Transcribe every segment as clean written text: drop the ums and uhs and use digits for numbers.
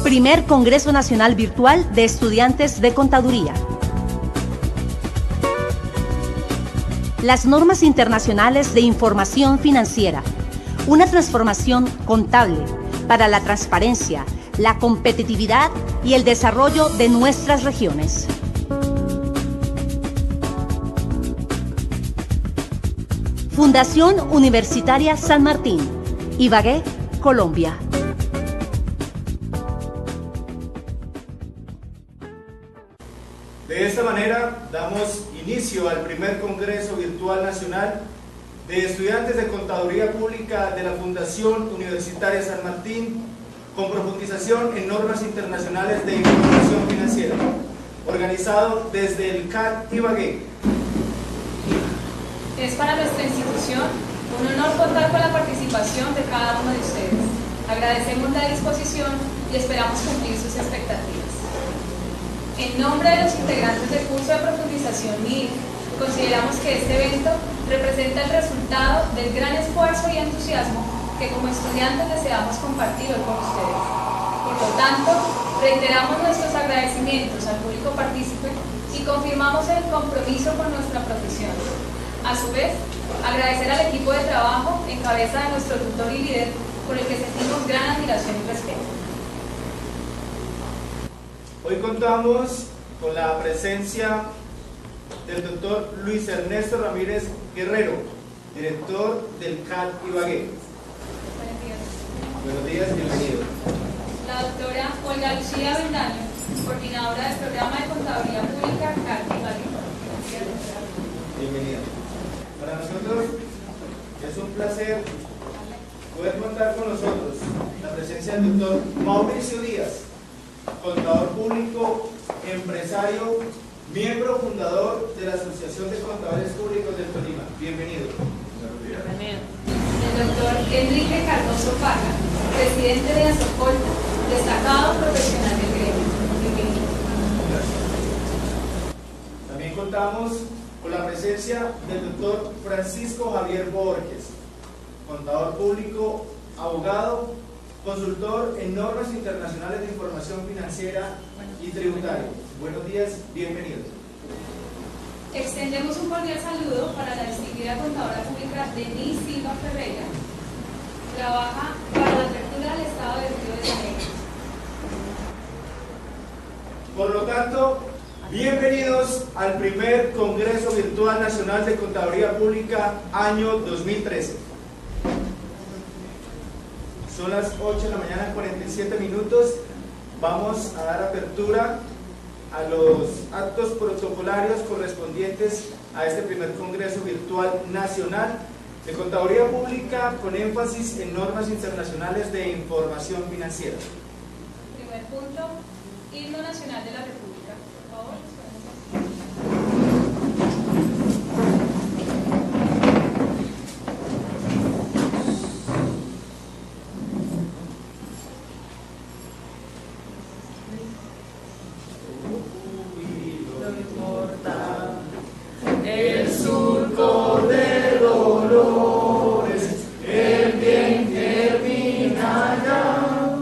Primer Congreso Nacional Virtual de Estudiantes de Contaduría. Las normas internacionales de información financiera. Una transformación contable para la transparencia, la competitividad y el desarrollo de nuestras regiones. Fundación Universitaria San Martín, Ibagué, Colombia. De esta manera damos inicio al primer Congreso Virtual Nacional de Estudiantes de Contaduría Pública de la Fundación Universitaria San Martín, con profundización en normas internacionales de información financiera, organizado desde el CAT Ibagué. Es para nuestra institución un honor contar con la participación de cada uno de ustedes. Agradecemos la disposición y esperamos cumplir sus expectativas. En nombre de los integrantes del curso de profundización MIR, consideramos que este evento representa el resultado del gran esfuerzo y entusiasmo que como estudiantes deseamos compartir hoy con ustedes. Por lo tanto, reiteramos nuestros agradecimientos al público partícipe y confirmamos el compromiso con nuestra profesión. A su vez, agradecer al equipo de trabajo en cabeza de nuestro tutor y líder, por el que sentimos gran admiración y respeto. Hoy contamos con la presencia del doctor Luis Ernesto Ramírez Guerrero, director del CAT Ibagué. Buenos días, bienvenido. La doctora Olga Lucía Bendaño, coordinadora del programa de Contaduría Pública CAT Ibagué. Bienvenida. Para nosotros es un placer poder contar con nosotros la presencia del doctor Mauricio Díaz, contador público, empresario, miembro fundador de la Asociación de Contadores Públicos del Tolima. Bienvenido. Bienvenido. El doctor Enrique Cardoso Parra, presidente de ASOCOL, destacado profesional del gremio. Bienvenido. También contamos con la presencia del doctor Francisco Javier Borges, contador público, abogado, consultor en normas internacionales de información financiera y tributaria. Buenos días, bienvenido. Extendemos un cordial saludo para la distinguida contadora pública Denise Silva Ferreira. Trabaja para la apertura del Estado de Río de Janeiro. Por lo tanto, bienvenidos al primer Congreso Virtual Nacional de Contaduría Pública año 2013. Son las 8 de la mañana, 47 minutos. Vamos a dar apertura a los actos protocolarios correspondientes a este primer Congreso Virtual Nacional de Contaduría Pública con énfasis en normas internacionales de información financiera. Primer punto, Himno Nacional de la República. Por favor. El surco de dolores, el bien termina ya,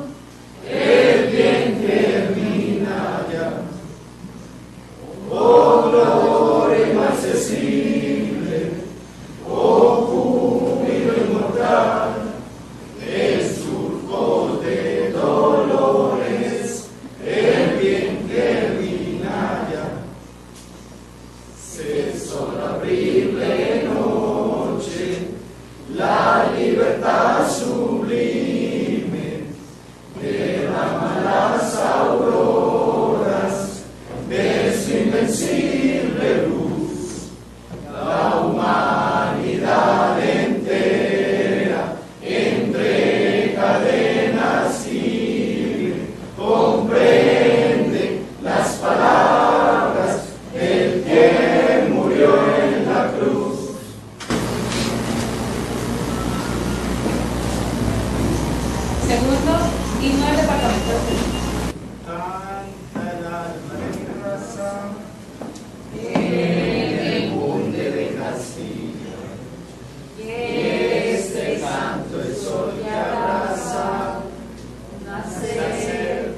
el bien termina ya. Oh gloria inaccesible, oh júbilo inmortal, el surco de dolores, el bien termina ya. Cesó la horrible noche, la libertad sublime, derrama las auroras de su invencible luz. La humanidad entera, entre cadenas libre, comprende las palabras del que murió en la cruz. Segundo, himno del Departamento de Tolima. Canta el alma de mi raza, En el monte de Castilla, este canto el sol que abraza, nacer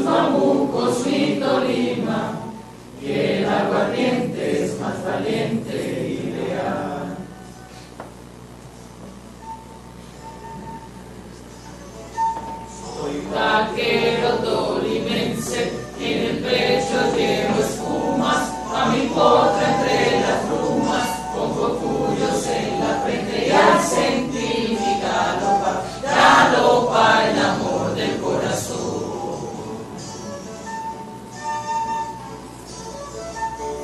sus bambucos mi Tolima, que el aguardiente es más valiente y leal. Soy vaquero tolimense, en el pecho llevo espumas, a mi potra entre las brumas, pongo cuyos en la frente y al sentir mi galopa, galopa el amor del corazón.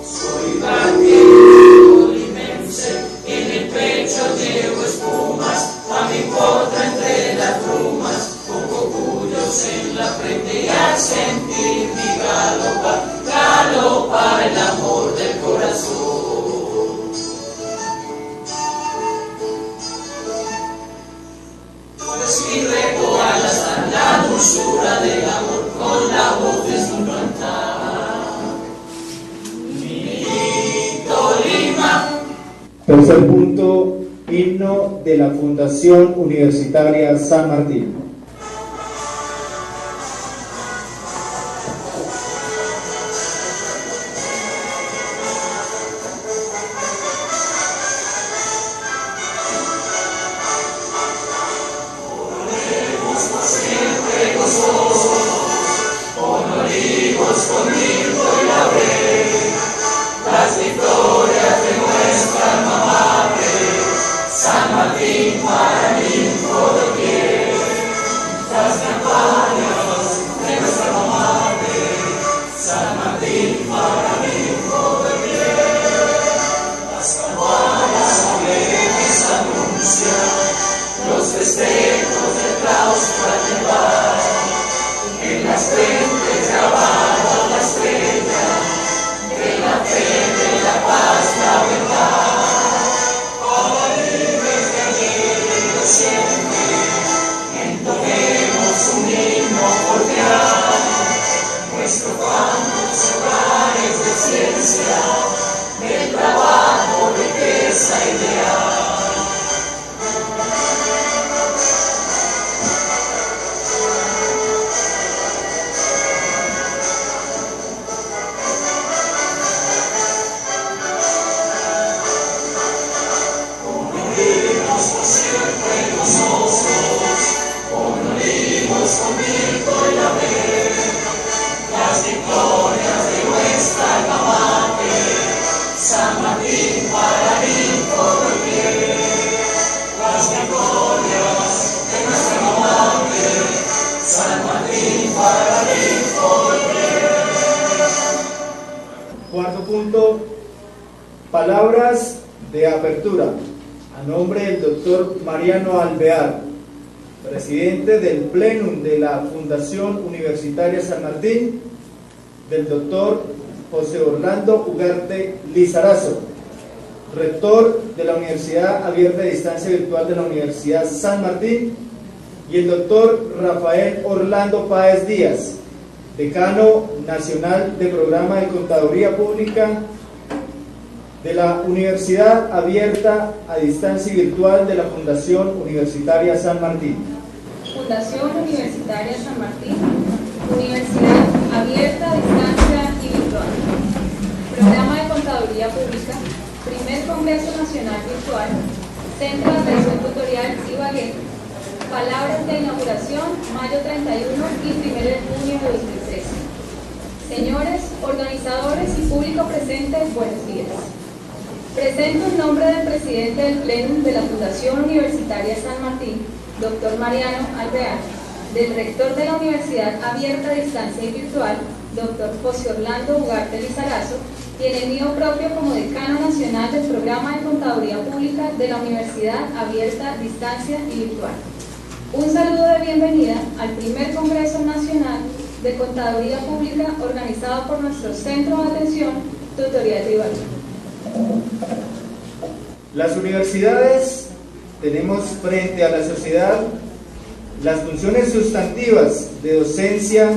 Soy vaquero tolimense, en el pecho llevo espumas, a mi potra entre las brumas, pongo cuyos en la frente y al sentir mi galopa, galopa el amor del corazón. Pues mi reto al azar, la dulzura del amor, con la voz de su cantar. Mi Tolima. Tercer punto, himno de la Fundación Universitaria San Martín. Cuarto punto, palabras de apertura. A nombre del doctor Mariano Alvear, presidente del Plenum de la Fundación Universitaria San Martín, del doctor José Orlando Ugarte Lizarazo, rector de la Universidad Abierta de Distancia Virtual de la Universidad San Martín, y el doctor Rafael Orlando Páez Díaz, decano nacional de Programa de Contaduría Pública de la Universidad Abierta a Distancia Virtual de la Fundación Universitaria San Martín. Fundación Universitaria San Martín, Universidad Abierta a Distancia y Virtual. Programa de Contaduría Pública, Primer Congreso Nacional Virtual, Centro de Atención Tutorial Ibagué. Palabras de inauguración, mayo 31 y 1 de junio de 2013. Señores, organizadores y público presente, buenos días. Presento en nombre del presidente del Plenum de la Fundación Universitaria San Martín, doctor Mariano Alvear, del rector de la Universidad Abierta a Distancia y Virtual, doctor José Orlando Ugarte Lizarazo, y en el mío propio como decano nacional del Programa de Contaduría Pública de la Universidad Abierta a Distancia y Virtual. Un saludo de bienvenida al primer Congreso Nacional de Contaduría Pública organizado por nuestro Centro de Atención Tutorial de Ibagué. Las universidades tenemos frente a la sociedad las funciones sustantivas de docencia,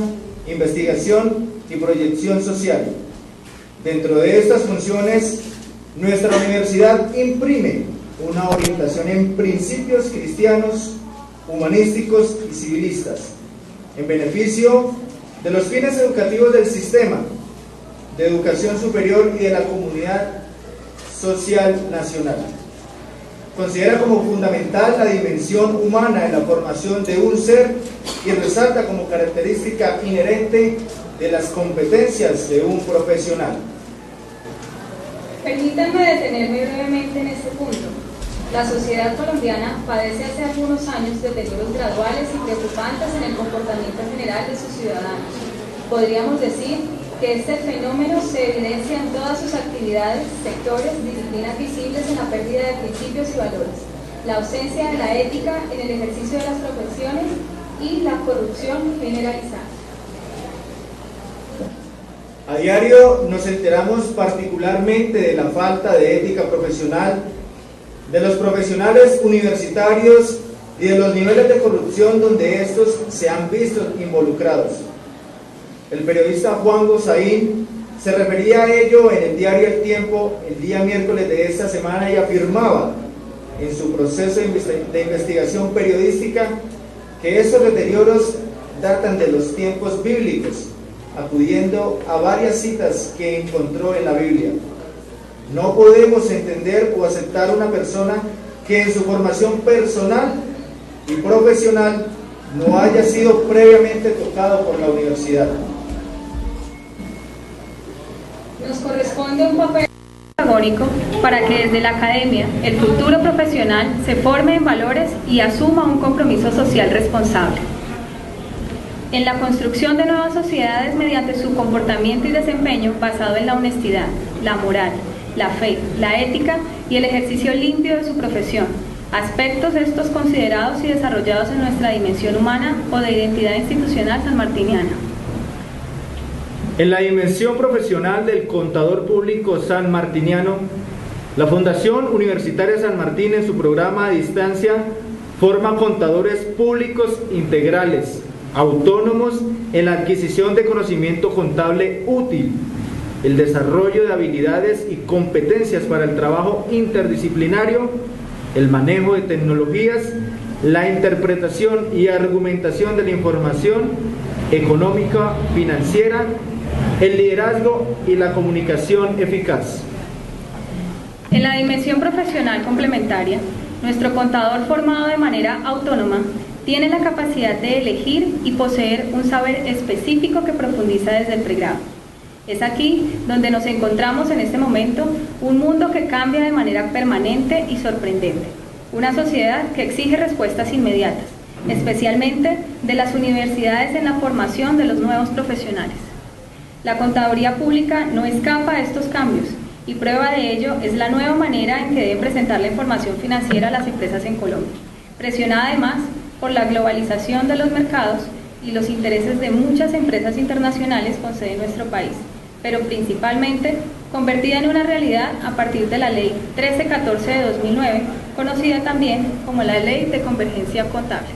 investigación y proyección social. Dentro de estas funciones, nuestra universidad imprime una orientación en principios cristianos, humanísticos y civilistas, en beneficio de los fines educativos del sistema de educación superior y de la comunidad social nacional. Considera como fundamental la dimensión humana en la formación de un ser y resalta como característica inherente de las competencias de un profesional. Permítanme detenerme brevemente en este punto. La sociedad colombiana padece hace algunos años deterioros graduales y preocupantes en el comportamiento general de sus ciudadanos. Podríamos decir que este fenómeno se evidencia en todas sus actividades, sectores, disciplinas visibles en la pérdida de principios y valores, la ausencia de la ética en el ejercicio de las profesiones y la corrupción generalizada. A diario nos enteramos particularmente de la falta de ética profesional de los profesionales universitarios y de los niveles de corrupción donde estos se han visto involucrados. El periodista Juan Gozaín se refería a ello en el diario El Tiempo el día miércoles de esta semana y afirmaba en su proceso de investigación periodística que estos deterioros datan de los tiempos bíblicos, acudiendo a varias citas que encontró en la Biblia. No podemos entender o aceptar una persona que en su formación personal y profesional no haya sido previamente tocado por la universidad. Nos corresponde un papel protagónico para que desde la academia el futuro profesional se forme en valores y asuma un compromiso social responsable. En la construcción de nuevas sociedades mediante su comportamiento y desempeño basado en la honestidad, la moral, la fe, la ética y el ejercicio limpio de su profesión, aspectos estos considerados y desarrollados en nuestra dimensión humana o de identidad institucional sanmartiniana. En la dimensión profesional del contador público sanmartiniano, la Fundación Universitaria San Martín en su programa a distancia forma contadores públicos integrales, autónomos en la adquisición de conocimiento contable útil, el desarrollo de habilidades y competencias para el trabajo interdisciplinario, el manejo de tecnologías, la interpretación y argumentación de la información económica, financiera, el liderazgo y la comunicación eficaz. En la dimensión profesional complementaria, nuestro contador formado de manera autónoma tiene la capacidad de elegir y poseer un saber específico que profundiza desde el pregrado. Es aquí donde nos encontramos en este momento, un mundo que cambia de manera permanente y sorprendente, una sociedad que exige respuestas inmediatas, especialmente de las universidades en la formación de los nuevos profesionales. La contaduría pública no escapa a estos cambios y prueba de ello es la nueva manera en que debe presentar la información financiera a las empresas en Colombia, presionada además por la globalización de los mercados y los intereses de muchas empresas internacionales con sede en nuestro país, pero principalmente convertida en una realidad a partir de la Ley 1314 de 2009, conocida también como la Ley de Convergencia Contable.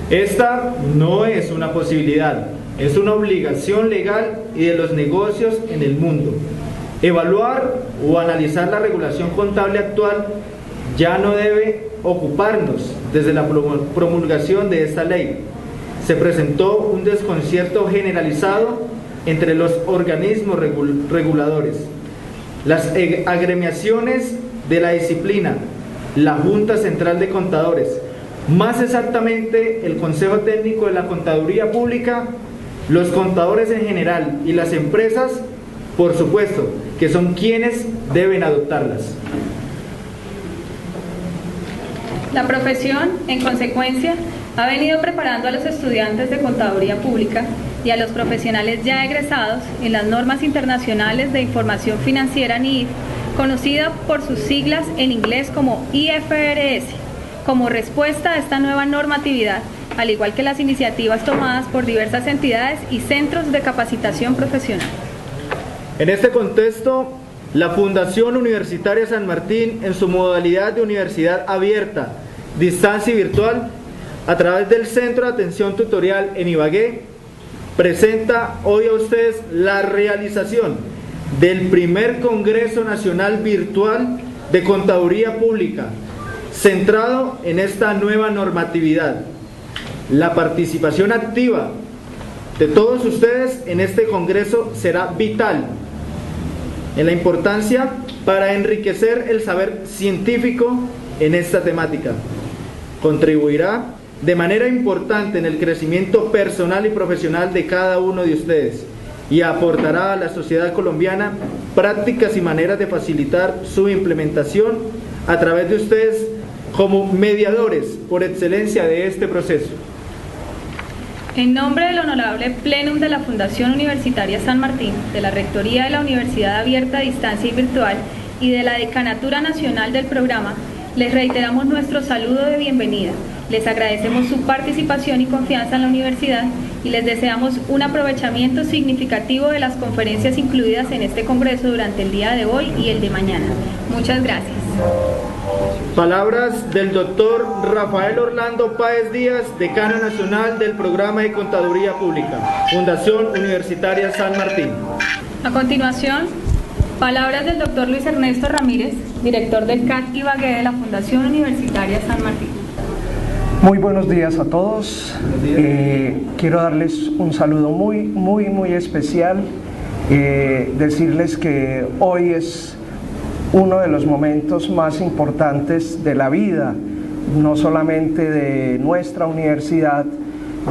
Esta no es una posibilidad, es una obligación legal y de los negocios en el mundo. Evaluar o analizar la regulación contable actual ya no debe ocuparnos desde la promulgación de esta ley. Se presentó un desconcierto generalizado entre los organismos reguladores, las agremiaciones de la disciplina, la Junta Central de Contadores, más exactamente el Consejo Técnico de la Contaduría Pública, los contadores en general y las empresas, por supuesto, que son quienes deben adoptarlas. La profesión, en consecuencia, ha venido preparando a los estudiantes de contaduría pública y a los profesionales ya egresados en las normas internacionales de información financiera NIIF, conocida por sus siglas en inglés como IFRS, como respuesta a esta nueva normatividad, al igual que las iniciativas tomadas por diversas entidades y centros de capacitación profesional. En este contexto, la Fundación Universitaria San Martín, en su modalidad de universidad abierta, distancia y virtual, a través del Centro de Atención Tutorial en Ibagué, presenta hoy a ustedes la realización del primer Congreso Nacional Virtual de Contaduría Pública, centrado en esta nueva normatividad. La participación activa de todos ustedes en este congreso será vital en la importancia para enriquecer el saber científico en esta temática. Contribuirá de manera importante en el crecimiento personal y profesional de cada uno de ustedes y aportará a la sociedad colombiana prácticas y maneras de facilitar su implementación a través de ustedes como mediadores por excelencia de este proceso. En nombre del Honorable Plenum de la Fundación Universitaria San Martín, de la Rectoría de la Universidad Abierta a Distancia y Virtual y de la Decanatura Nacional del Programa, les reiteramos nuestro saludo de bienvenida. Les agradecemos su participación y confianza en la universidad y les deseamos un aprovechamiento significativo de las conferencias incluidas en este congreso durante el día de hoy y el de mañana. Muchas gracias. Palabras del doctor Rafael Orlando Páez Díaz, decano nacional del Programa de Contaduría Pública, Fundación Universitaria San Martín. A continuación, palabras del doctor Luis Ernesto Ramírez, director del CAT Ibagué de la Fundación Universitaria San Martín. Muy buenos días a todos. Quiero darles un saludo muy especial. Decirles que hoy es uno de los momentos más importantes de la vida, no solamente de nuestra universidad,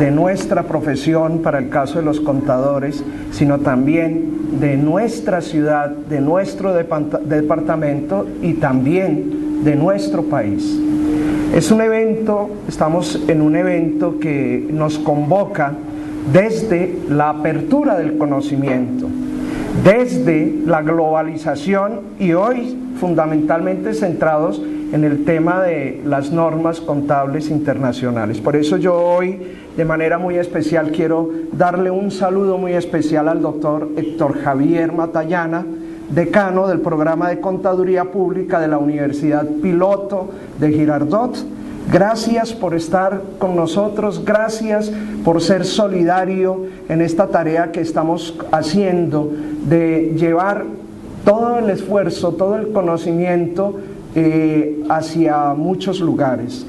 de nuestra profesión para el caso de los contadores, sino también de nuestra ciudad, de nuestro departamento y también de nuestro país. Es un evento, estamos en un evento que nos convoca desde la apertura del conocimiento, desde la globalización y hoy fundamentalmente centrados en el tema de las normas contables internacionales. Por eso yo hoy de manera muy especial quiero darle un saludo muy especial al doctor Héctor Javier Matallana, decano del Programa de Contaduría Pública de la Universidad Piloto de Girardot. Gracias por estar con nosotros, gracias por ser solidario en esta tarea que estamos haciendo de llevar todo el esfuerzo, todo el conocimiento hacia muchos lugares.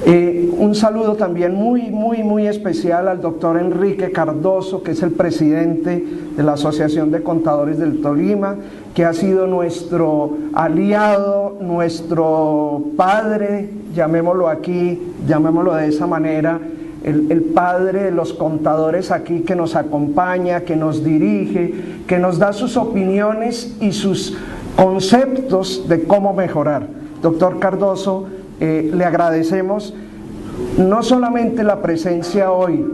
Un saludo también muy especial al doctor Enrique Cardoso, que es el presidente de la Asociación de Contadores del Tolima, que ha sido nuestro aliado, nuestro padre, llamémoslo aquí, llamémoslo de esa manera, el padre de los contadores aquí, que nos acompaña, que nos dirige, que nos da sus opiniones y sus conceptos de cómo mejorar. Doctor Cardoso, le agradecemos no solamente la presencia hoy,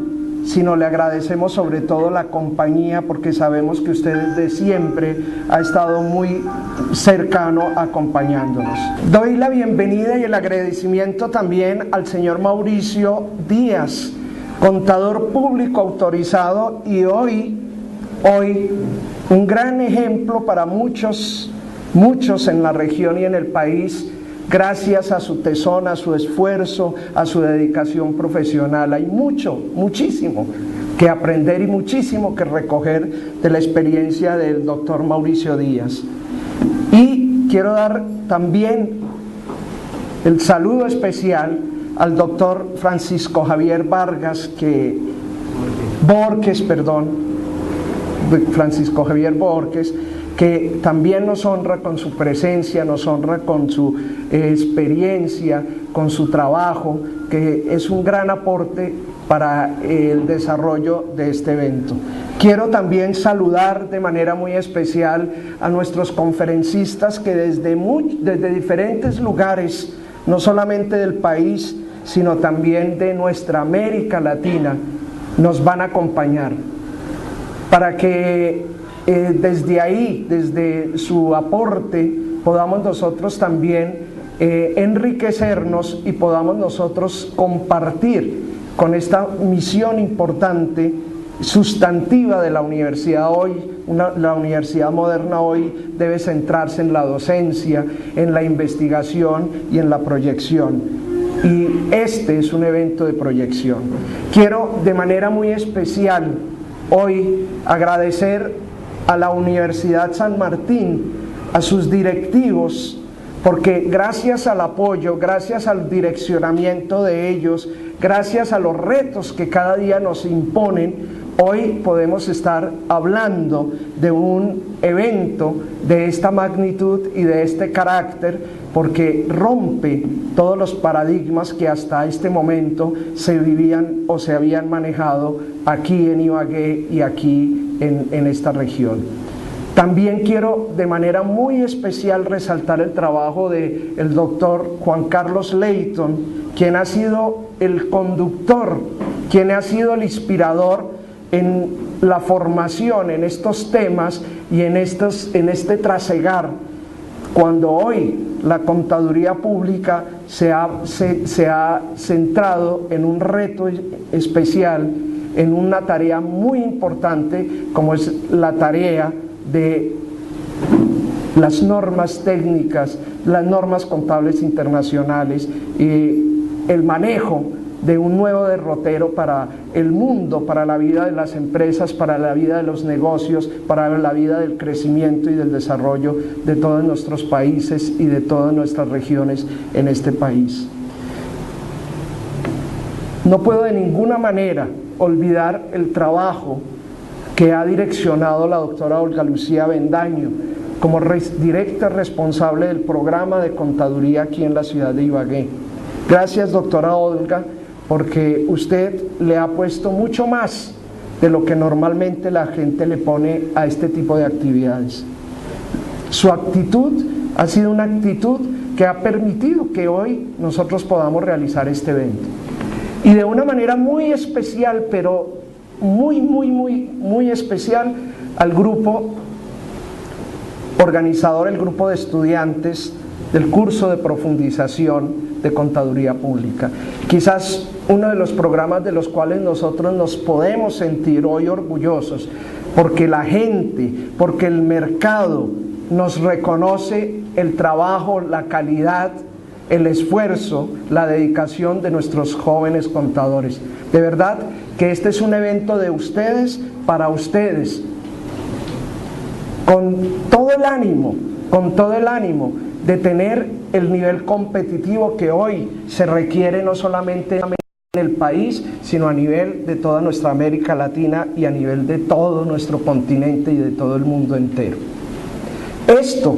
sino le agradecemos sobre todo la compañía, porque sabemos que usted desde siempre ha estado muy cercano acompañándonos. Doy la bienvenida y el agradecimiento también al señor Mauricio Díaz, contador público autorizado y hoy un gran ejemplo para muchos en la región y en el país, gracias a su tesón, a su esfuerzo, a su dedicación profesional. Hay muchísimo que aprender y muchísimo que recoger de la experiencia del doctor Mauricio Díaz. Y quiero dar también el saludo especial al doctor Francisco Javier Francisco Javier Borges, que también nos honra con su presencia, nos honra con su experiencia, con su trabajo, que es un gran aporte para el desarrollo de este evento. Quiero también saludar de manera muy especial a nuestros conferencistas que desde diferentes lugares, no solamente del país, sino también de nuestra América Latina, nos van a acompañar, para que desde ahí, desde su aporte, podamos nosotros también enriquecernos y podamos nosotros compartir con esta misión importante, sustantiva de la universidad hoy. La universidad moderna hoy debe centrarse en la docencia, en la investigación y en la proyección. Y este es un evento de proyección. Quiero de manera muy especial hoy agradecer a la Universidad San Martín, a sus directivos, porque gracias al apoyo, gracias al direccionamiento de ellos, gracias a los retos que cada día nos imponen, hoy podemos estar hablando de un evento de esta magnitud y de este carácter, porque rompe todos los paradigmas que hasta este momento se vivían o se habían manejado aquí en Ibagué y aquí en esta región. También quiero de manera muy especial resaltar el trabajo del doctor Juan Carlos Leyton, quien ha sido el conductor, quien ha sido el inspirador en la formación en estos temas y en este trasegar, cuando hoy la contaduría pública se ha centrado en un reto especial, en una tarea muy importante como es la tarea de las normas técnicas, las normas contables internacionales y el manejo de un nuevo derrotero para el mundo, para la vida de las empresas, para la vida de los negocios, para la vida del crecimiento y del desarrollo de todos nuestros países y de todas nuestras regiones en este país. No puedo de ninguna manera olvidar el trabajo que ha direccionado la doctora Olga Lucía Bendaño como directa responsable del programa de contaduría aquí en la ciudad de Ibagué. Gracias, doctora Olga, porque usted le ha puesto mucho más de lo que normalmente la gente le pone a este tipo de actividades. Su actitud ha sido una actitud que ha permitido que hoy nosotros podamos realizar este evento. Y de una manera muy especial, pero muy especial, al grupo organizador, el grupo de estudiantes del curso de profundización de Contaduría Pública. Quizás uno de los programas de los cuales nosotros nos podemos sentir hoy orgullosos, porque la gente, porque el mercado nos reconoce el trabajo, la calidad, el esfuerzo, la dedicación de nuestros jóvenes contadores. De verdad que este es un evento de ustedes para ustedes, con todo el ánimo de tener el nivel competitivo que hoy se requiere no solamente en el país, sino a nivel de toda nuestra América Latina y a nivel de todo nuestro continente y de todo el mundo entero. Esto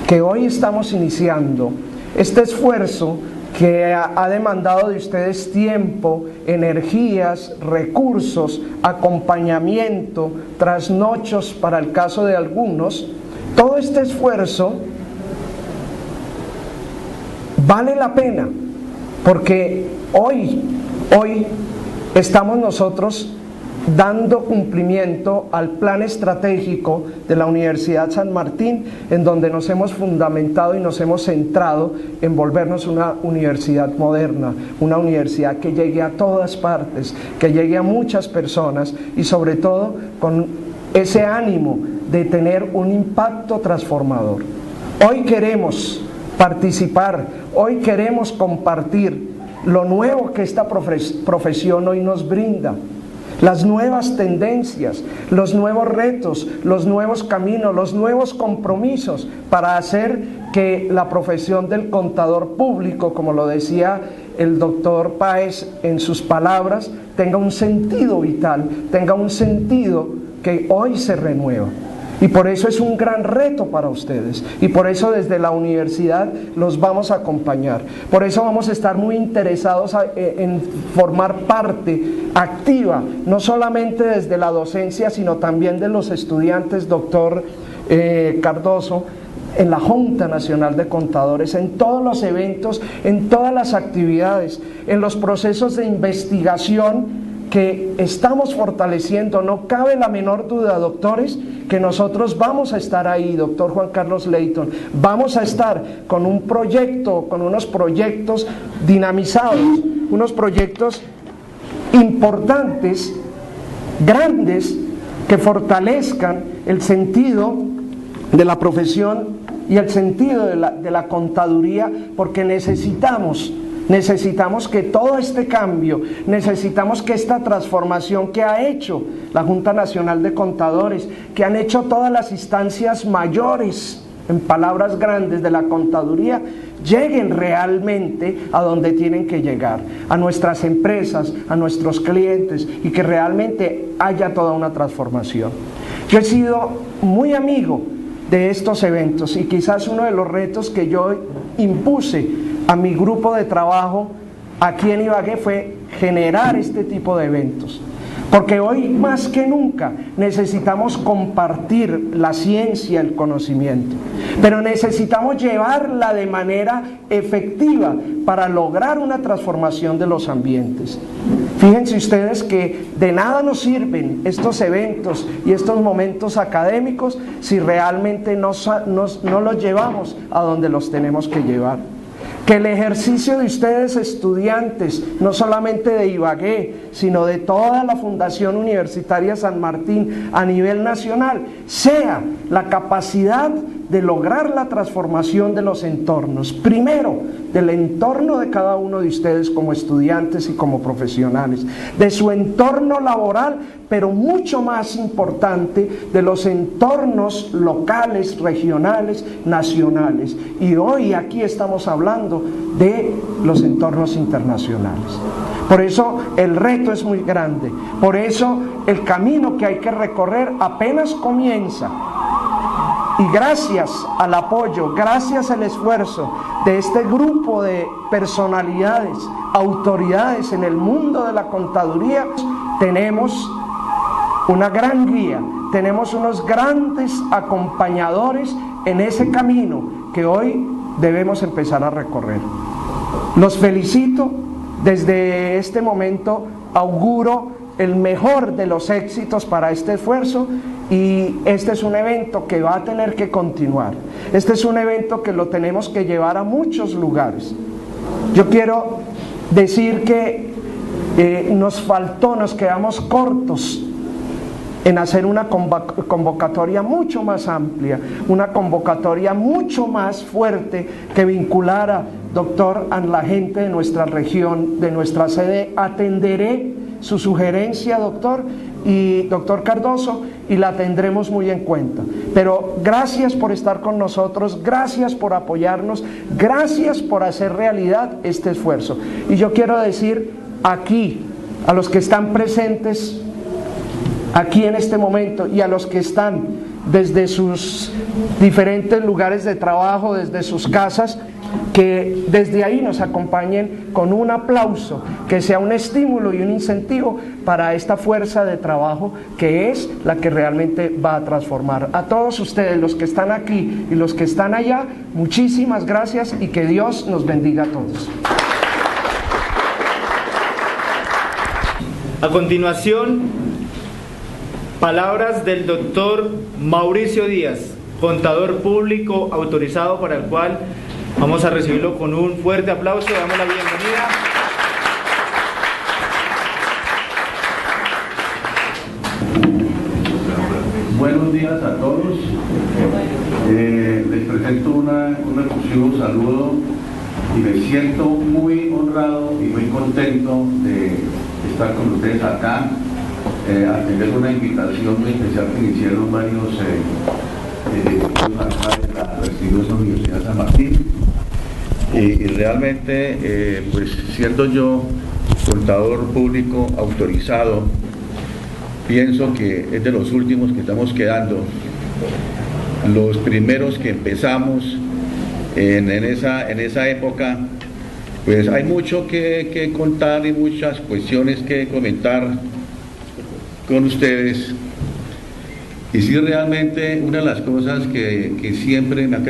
que hoy estamos iniciando, este esfuerzo que ha demandado de ustedes tiempo, energías, recursos, acompañamiento, trasnochos para el caso de algunos, todo este esfuerzo vale la pena, porque hoy estamos nosotros dando cumplimiento al plan estratégico de la Universidad San Martín, en donde nos hemos fundamentado y nos hemos centrado en volvernos una universidad moderna, una universidad que llegue a todas partes, que llegue a muchas personas y sobre todo con ese ánimo de tener un impacto transformador. Hoy queremos participar, hoy queremos compartir lo nuevo que esta profesión hoy nos brinda, las nuevas tendencias, los nuevos retos, los nuevos caminos, los nuevos compromisos para hacer que la profesión del contador público, como lo decía el doctor Páez en sus palabras, tenga un sentido vital, tenga un sentido que hoy se renueva. Y por eso es un gran reto para ustedes, y por eso desde la universidad los vamos a acompañar. Por eso vamos a estar muy interesados en formar parte activa, no solamente desde la docencia, sino también de los estudiantes, doctor Cardoso, en la Junta Nacional de Contadores, en todos los eventos, en todas las actividades, en los procesos de investigación que estamos fortaleciendo. No cabe la menor duda, doctores, que nosotros vamos a estar ahí, doctor Juan Carlos Leyton, vamos a estar con un proyecto, con unos proyectos dinamizados, unos proyectos importantes, grandes, que fortalezcan el sentido de la profesión y el sentido de la contaduría, porque necesitamos que todo este cambio, necesitamos que esta transformación que ha hecho la Junta Nacional de Contadores, que han hecho todas las instancias mayores en palabras grandes, de la contaduría, lleguen realmente a donde tienen que llegar, a nuestras empresas, a nuestros clientes, y que realmente haya toda una transformación. Yo he sido muy amigo de estos eventos, y quizás uno de los retos que yo impuse a mi grupo de trabajo aquí en Ibagué fue generar este tipo de eventos. Porque hoy más que nunca necesitamos compartir la ciencia, el conocimiento, pero necesitamos llevarla de manera efectiva para lograr una transformación de los ambientes. Fíjense ustedes que de nada nos sirven estos eventos y estos momentos académicos si realmente no los llevamos a donde los tenemos que llevar. Que el ejercicio de ustedes, estudiantes, no solamente de Ibagué, sino de toda la Fundación Universitaria San Martín a nivel nacional, sea la capacidad de lograr la transformación de los entornos. Primero, del entorno de cada uno de ustedes como estudiantes y como profesionales, de su entorno laboral, pero mucho más importante, de los entornos locales, regionales, nacionales. Y hoy aquí estamos hablando de los entornos internacionales. Por eso el reto es muy grande, por eso el camino que hay que recorrer apenas comienza. Y gracias al apoyo, gracias al esfuerzo de este grupo de personalidades, autoridades en el mundo de la contaduría, tenemos una gran guía, tenemos unos grandes acompañadores en ese camino que hoy debemos empezar a recorrer. Los felicito, desde este momento auguro el mejor de los éxitos para este esfuerzo, y este es un evento que va a tener que continuar. Este es un evento que lo tenemos que llevar a muchos lugares. Yo quiero decir que nos quedamos cortos en hacer una convocatoria mucho más amplia, una convocatoria mucho más fuerte que vinculara, doctor, a la gente de nuestra región, de nuestra sede. Atenderé su sugerencia, doctor, y doctor Cardoso, y la tendremos muy en cuenta. Pero gracias por estar con nosotros, gracias por apoyarnos, gracias por hacer realidad este esfuerzo. Y yo quiero decir aquí, a los que están presentes aquí en este momento, y a los que están desde sus diferentes lugares de trabajo, desde sus casas, que desde ahí nos acompañen con un aplauso, que sea un estímulo y un incentivo para esta fuerza de trabajo que es la que realmente va a transformar. A todos ustedes, los que están aquí y los que están allá, muchísimas gracias, y que Dios nos bendiga a todos. A continuación, palabras del doctor Mauricio Díaz, contador público autorizado, para el cual vamos a recibirlo con un fuerte aplauso. Damos la bienvenida. Buenos días a todos. Les presento un efusivo saludo, y me siento muy honrado y muy contento de estar con ustedes acá, atender una invitación muy especial que me hicieron varios acá de la prestigiosa Universidad San Martín. Y realmente, pues siendo yo contador público autorizado, pienso que es de los últimos que estamos quedando, los primeros que empezamos en esa época. Pues hay mucho que contar y muchas cuestiones que comentar con ustedes. Y sí, realmente una de las cosas que siempre me ha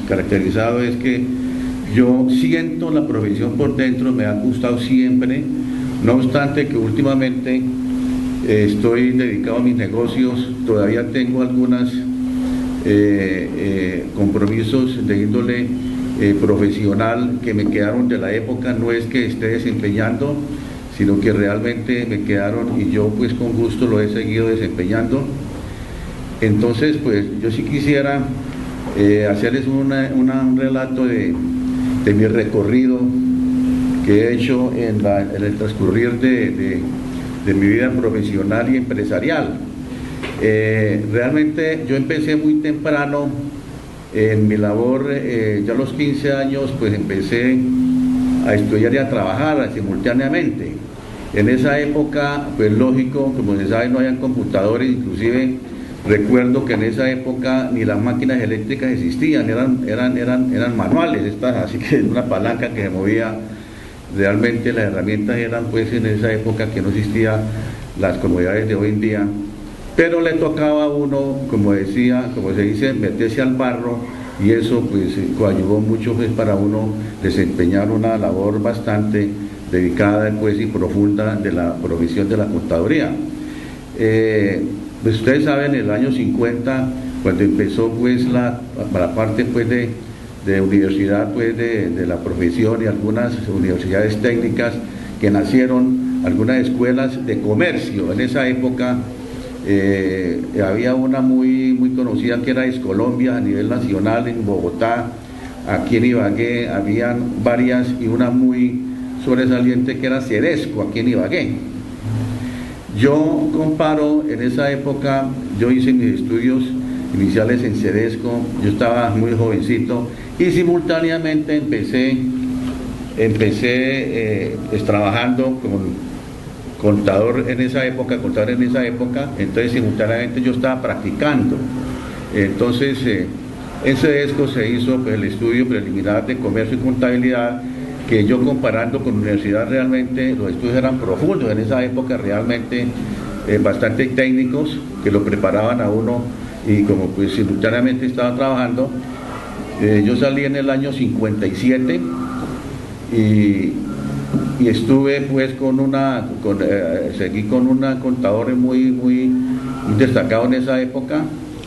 caracterizado es que yo siento la profesión por dentro, me ha gustado siempre, no obstante que últimamente estoy dedicado a mis negocios, todavía tengo algunos compromisos de índole profesional que me quedaron de la época. No es que esté desempeñando, sino que realmente me quedaron, y yo pues con gusto lo he seguido desempeñando. Entonces pues yo sí quisiera hacerles un relato de mi recorrido que he hecho en el transcurrir de mi vida profesional y empresarial. Realmente yo empecé muy temprano En mi labor, ya a los 15 años, pues empecé a estudiar y a trabajar simultáneamente. En esa época, pues lógico, como se sabe, no habían computadores, inclusive recuerdo que en esa época ni las máquinas eléctricas existían, eran manuales, así que una palanca que se movía. Realmente las herramientas eran pues en esa época que no existían las comodidades de hoy en día, pero le tocaba a uno, como se dice, meterse al barro, y eso pues ayudó mucho pues para uno desempeñar una labor bastante dedicada pues y profunda de la provisión de la contaduría. Pues ustedes saben, en el año 50, cuando empezó pues la parte pues de universidad pues de la profesión y algunas universidades técnicas que nacieron, algunas escuelas de comercio. En esa época había una muy conocida que era Escolombia a nivel nacional en Bogotá. Aquí en Ibagué habían varias, y una muy sobresaliente que era Cedesco aquí en Ibagué. Yo comparo, en esa época yo hice mis estudios iniciales en Cedesco, yo estaba muy jovencito, y simultáneamente empecé trabajando con contador en esa época, entonces simultáneamente yo estaba practicando. Entonces en Cedesco se hizo pues, el estudio preliminar de comercio y contabilidad, que yo comparando con la universidad, realmente los estudios eran profundos en esa época, realmente bastante técnicos, que lo preparaban a uno, y como pues simultáneamente estaba trabajando. Yo salí en el año 57 y estuve pues seguí con una contadora muy destacado en esa época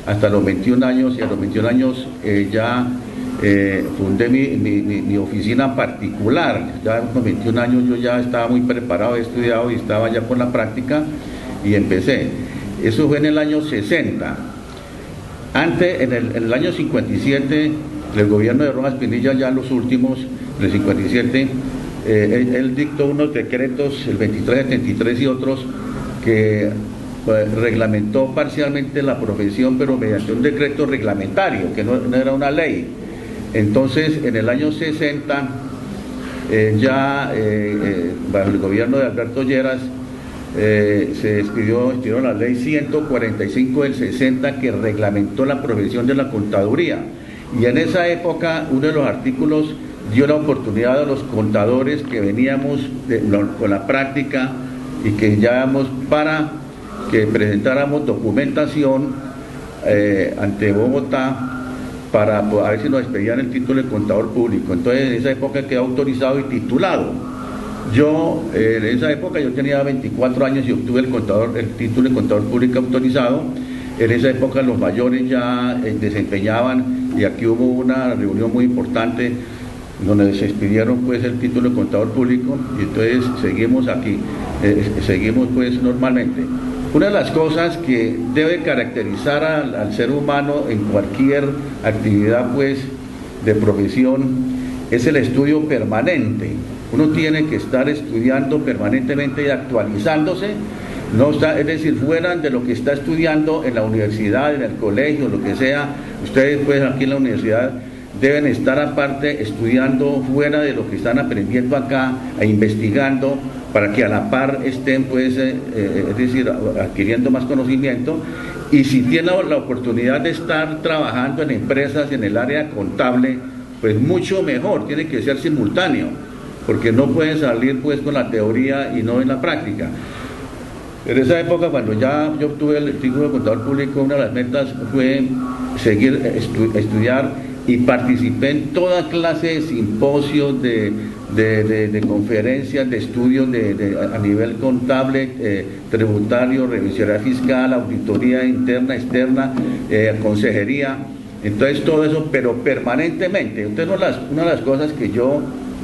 hasta los 21 años, y a los 21 años ya fundé mi oficina particular. Ya a los 21 años yo ya estaba muy preparado, he estudiado y estaba ya con la práctica, y empecé. Eso fue en el año 60. Antes, en el año 57, el gobierno de Rojas Pinilla, ya los últimos, en el 57, él dictó unos decretos, el 2373 y otros, que reglamentó parcialmente la profesión, pero mediante un decreto reglamentario, que no era una ley. Entonces, en el año 60, bajo el gobierno de Alberto Lleras, se expidió la ley 145 del 60, que reglamentó la profesión de la contaduría, y en esa época uno de los artículos dio la oportunidad a los contadores que veníamos con la práctica y que llevábamos para que presentáramos documentación ante Bogotá para a ver si nos expedían el título de contador público. Entonces en esa época quedé autorizado y titulado. Yo en esa época yo tenía 24 años y obtuve el título de contador público autorizado. En esa época los mayores ya desempeñaban, y aquí hubo una reunión muy importante donde se expidieron pues el título de contador público, y entonces seguimos aquí, seguimos pues normalmente. Una de las cosas que debe caracterizar al ser humano en cualquier actividad pues de profesión es el estudio permanente. Uno tiene que estar estudiando permanentemente y actualizándose, es decir, fuera de lo que está estudiando en la universidad, en el colegio, lo que sea. Ustedes pues aquí en la universidad deben estar aparte estudiando fuera de lo que están aprendiendo acá, investigando, para que a la par estén pues, es decir, adquiriendo más conocimiento. Y si tienen la oportunidad de estar trabajando en empresas en el área contable, pues mucho mejor, tiene que ser simultáneo, porque no pueden salir pues con la teoría y no en la práctica. En esa época, cuando ya yo obtuve el título de contador público, una de las metas fue seguir estudiar, y participé en toda clase de simposios, de conferencias, de estudios a nivel contable, tributario, revisoría fiscal, auditoría interna, externa, consejería. Entonces todo eso, pero permanentemente. Entonces una de las cosas que yo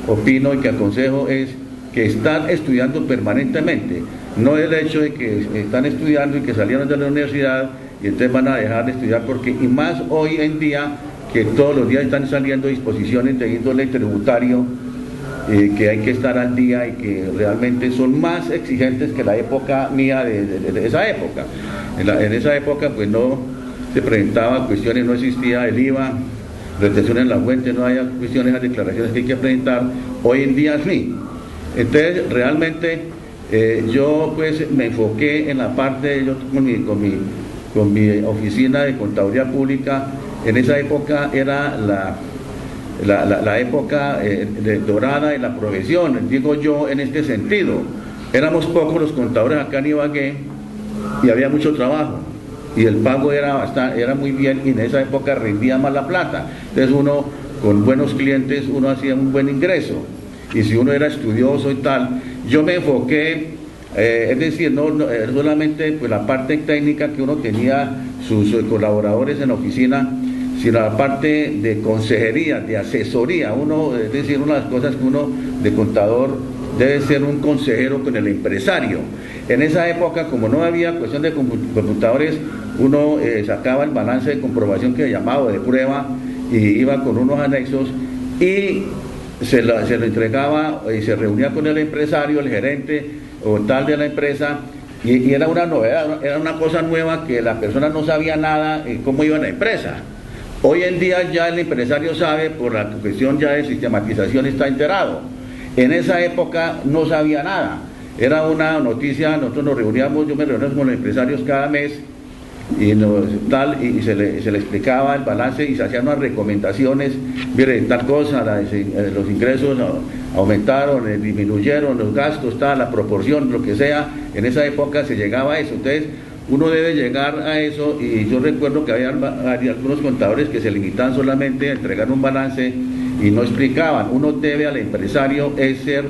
opino y que aconsejo es que están estudiando permanentemente. No es el hecho de que están estudiando y que salieron de la universidad y entonces van a dejar de estudiar, porque, y más hoy en día, que todos los días están saliendo disposiciones de índole tributario, que hay que estar al día y que realmente son más exigentes que la época mía de esa época. En esa época pues no se presentaba cuestiones, no existía el IVA, retención en la fuente, no haya cuestiones, las declaraciones que hay que presentar, hoy en día sí. Entonces, realmente yo pues me enfoqué en la parte, yo con mi oficina de contaduría pública, en esa época era la época dorada de la profesión, digo yo en este sentido. Éramos pocos los contadores acá en Ibagué y había mucho trabajo y el pago era muy bien, y en esa época rendía más la plata. Entonces uno con buenos clientes uno hacía un buen ingreso, y si uno era estudioso y tal, yo me enfoqué, es decir, no solamente pues la parte técnica que uno tenía sus colaboradores en la oficina, sino la parte de consejería, de asesoría. Uno, es decir, una de las cosas que uno de contador debe ser un consejero con el empresario. En esa época, como no había cuestión de computadores, uno sacaba el balance de comprobación que llamaba de prueba y iba con unos anexos y se lo entregaba y se reunía con el empresario, el gerente o tal de la empresa, y era una novedad, era una cosa nueva que la persona no sabía nada cómo iba la empresa. Hoy en día ya el empresario sabe, por la cuestión ya de sistematización está enterado. En esa época no sabía nada, era una noticia, nosotros nos reuníamos, yo me reunía con los empresarios cada mes y se le explicaba el balance y se hacían unas recomendaciones, mire, tal cosa, los ingresos aumentaron, disminuyeron los gastos, tal, la proporción, lo que sea. En esa época se llegaba a eso. Entonces uno debe llegar a eso, y yo recuerdo que había algunos contadores que se limitaban solamente a entregar un balance y no explicaban. Uno debe al empresario ser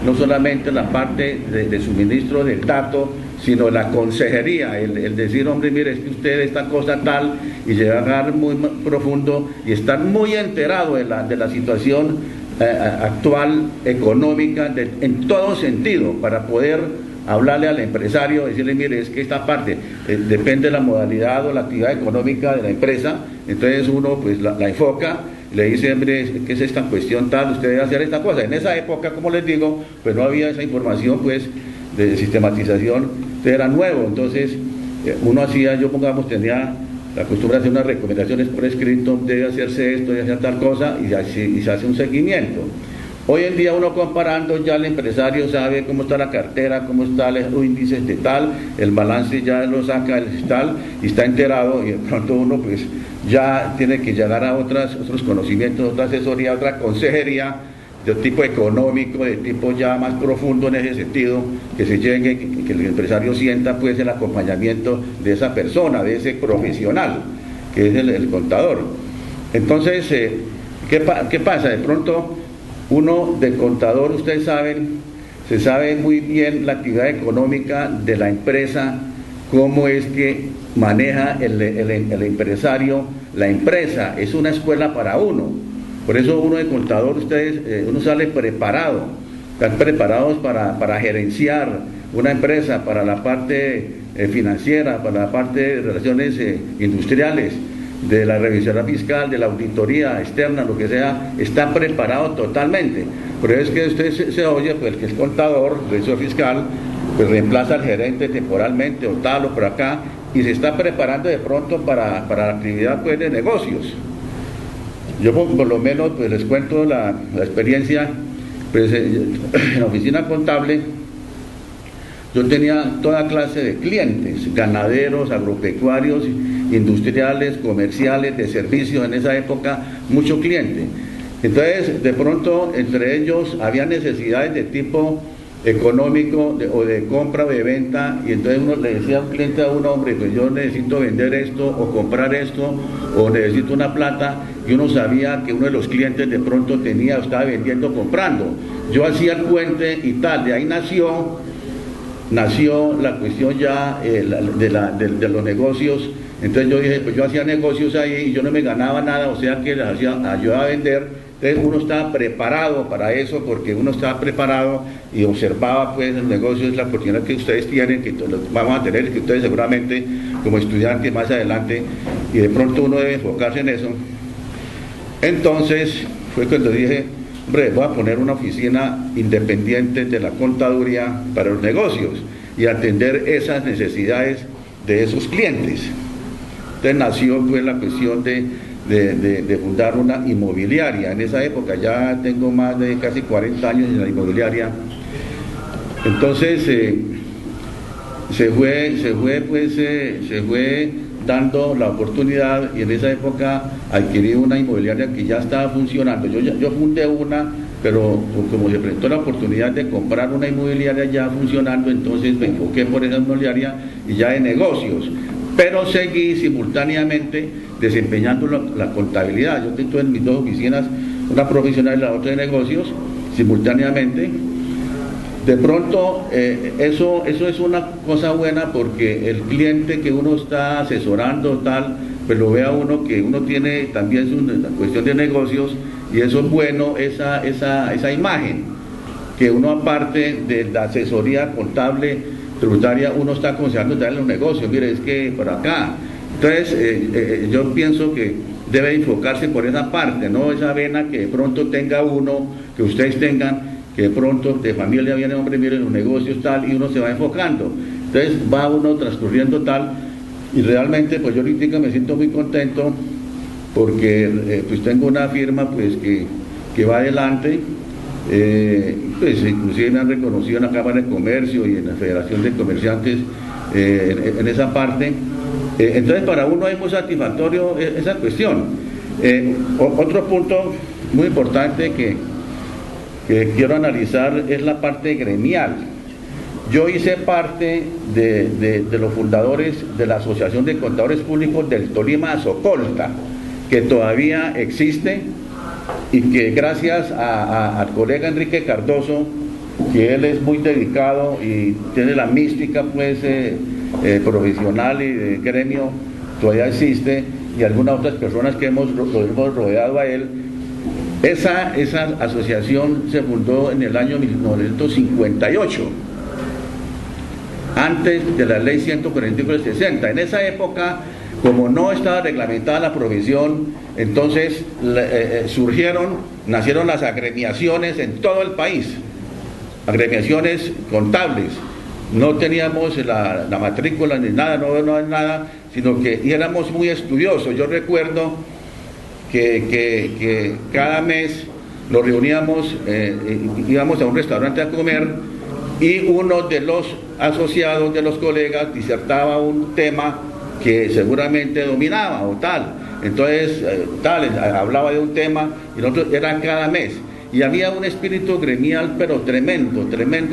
no solamente la parte de suministro del dato, sino la consejería, el decir, hombre, mire, es que usted esta cosa tal, y llegar muy profundo y estar muy enterado de la situación actual económica en todo sentido, para poder hablarle al empresario, decirle, mire, es que esta parte depende de la modalidad o la actividad económica de la empresa. Entonces uno pues la enfoca, le dice, mire, ¿qué es esta cuestión tal? Usted debe hacer esta cosa. En esa época, como les digo, pues no había esa información pues de sistematización, era nuevo. Entonces uno hacía, yo pongamos, tenía la costumbre de hacer unas recomendaciones por escrito, debe hacerse esto, debe hacer tal cosa, y se hace un seguimiento. Hoy en día uno comparando, ya el empresario sabe cómo está la cartera, cómo están los índices de tal, el balance ya lo saca el tal y está enterado, y de pronto uno pues ya tiene que llegar a otros conocimientos, otra asesoría, otra consejería de tipo económico, de tipo ya más profundo en ese sentido, que se llegue, que el empresario sienta pues el acompañamiento de esa persona, de ese profesional que es el contador. Entonces, ¿qué pasa? De pronto uno de contador, ustedes saben, se sabe muy bien la actividad económica de la empresa, cómo es que maneja el empresario la empresa. Es una escuela para uno. Por eso uno de contador, uno sale preparado, están preparados para gerenciar una empresa, para la parte financiera, para la parte de relaciones industriales, de la revisión fiscal, de la auditoría externa, lo que sea, están preparados totalmente. Por eso es que usted se oye, pues el que es contador, revisor fiscal, pues reemplaza al gerente temporalmente o tal o por acá, y se está preparando de pronto para la actividad pues de negocios. Yo por lo menos pues les cuento la experiencia, pues en la oficina contable yo tenía toda clase de clientes, ganaderos, agropecuarios, industriales, comerciales, de servicios, en esa época, mucho cliente. Entonces, de pronto, entre ellos había necesidades de tipo económico o de compra o de venta, y entonces uno le decía a un cliente, a un hombre, pues yo necesito vender esto o comprar esto o necesito una plata, y uno sabía que uno de los clientes de pronto estaba vendiendo o comprando. Yo hacía el puente y tal, de ahí nació la cuestión ya de los negocios. Entonces yo dije, pues yo hacía negocios ahí y yo no me ganaba nada, o sea que les ayudaba a vender. Entonces uno estaba preparado para eso, porque uno estaba preparado y observaba pues el negocio, es la oportunidad que ustedes tienen, que vamos a tener, que ustedes seguramente como estudiantes más adelante, y de pronto uno debe enfocarse en eso. Entonces fue cuando dije, hombre, voy a poner una oficina independiente de la contaduría para los negocios y atender esas necesidades de esos clientes. Entonces nació pues la cuestión de de fundar una inmobiliaria. En esa época ya tengo más de casi 40 años en la inmobiliaria. Entonces se fue dando la oportunidad, y en esa época adquirí una inmobiliaria que ya estaba funcionando. Yo fundé una, pero como se presentó la oportunidad de comprar una inmobiliaria ya funcionando, entonces me enfoqué por esa inmobiliaria y ya de negocios, pero seguí simultáneamente desempeñando la contabilidad. Yo tengo en mis dos oficinas, una profesional y la otra de negocios, simultáneamente. De pronto, eso es una cosa buena, porque el cliente que uno está asesorando, tal, pues lo ve a uno que uno tiene también su cuestión de negocios, y eso es bueno, esa imagen, que uno, aparte de la asesoría contable, tributaria, uno está aconsejando también los negocios. Mire, es que por acá. Entonces, yo pienso que debe enfocarse por esa parte, no esa vena que de pronto tenga uno, que ustedes tengan, que de pronto de familia viene, hombre, miren los negocios tal, y uno se va enfocando. Entonces va uno transcurriendo tal, y realmente pues yo ahorita me siento muy contento, porque pues tengo una firma pues que va adelante, pues inclusive me han reconocido en la Cámara de Comercio y en la Federación de Comerciantes en esa parte. Entonces para uno es muy satisfactorio esa cuestión. Otro punto muy importante que quiero analizar es la parte gremial. Yo hice parte de los fundadores de la Asociación de Contadores Públicos del Tolima, Socolta, que todavía existe, y que gracias al colega Enrique Cardoso, que él es muy dedicado y tiene la mística pues profesional y de gremio, todavía existe, y algunas otras personas que lo hemos rodeado a él. Esa asociación se fundó en el año 1958, antes de la ley 145/60. En esa época, como no estaba reglamentada la profesión, entonces nacieron las agremiaciones en todo el país, agremiaciones contables. No teníamos la matrícula ni nada, no nada, sino que éramos muy estudiosos. Yo recuerdo que cada mes nos reuníamos, íbamos a un restaurante a comer, y uno de los asociados, de los colegas, disertaba un tema que seguramente dominaba o tal. Entonces, hablaba de un tema, y nosotros era cada mes. Y había un espíritu gremial, pero tremendo,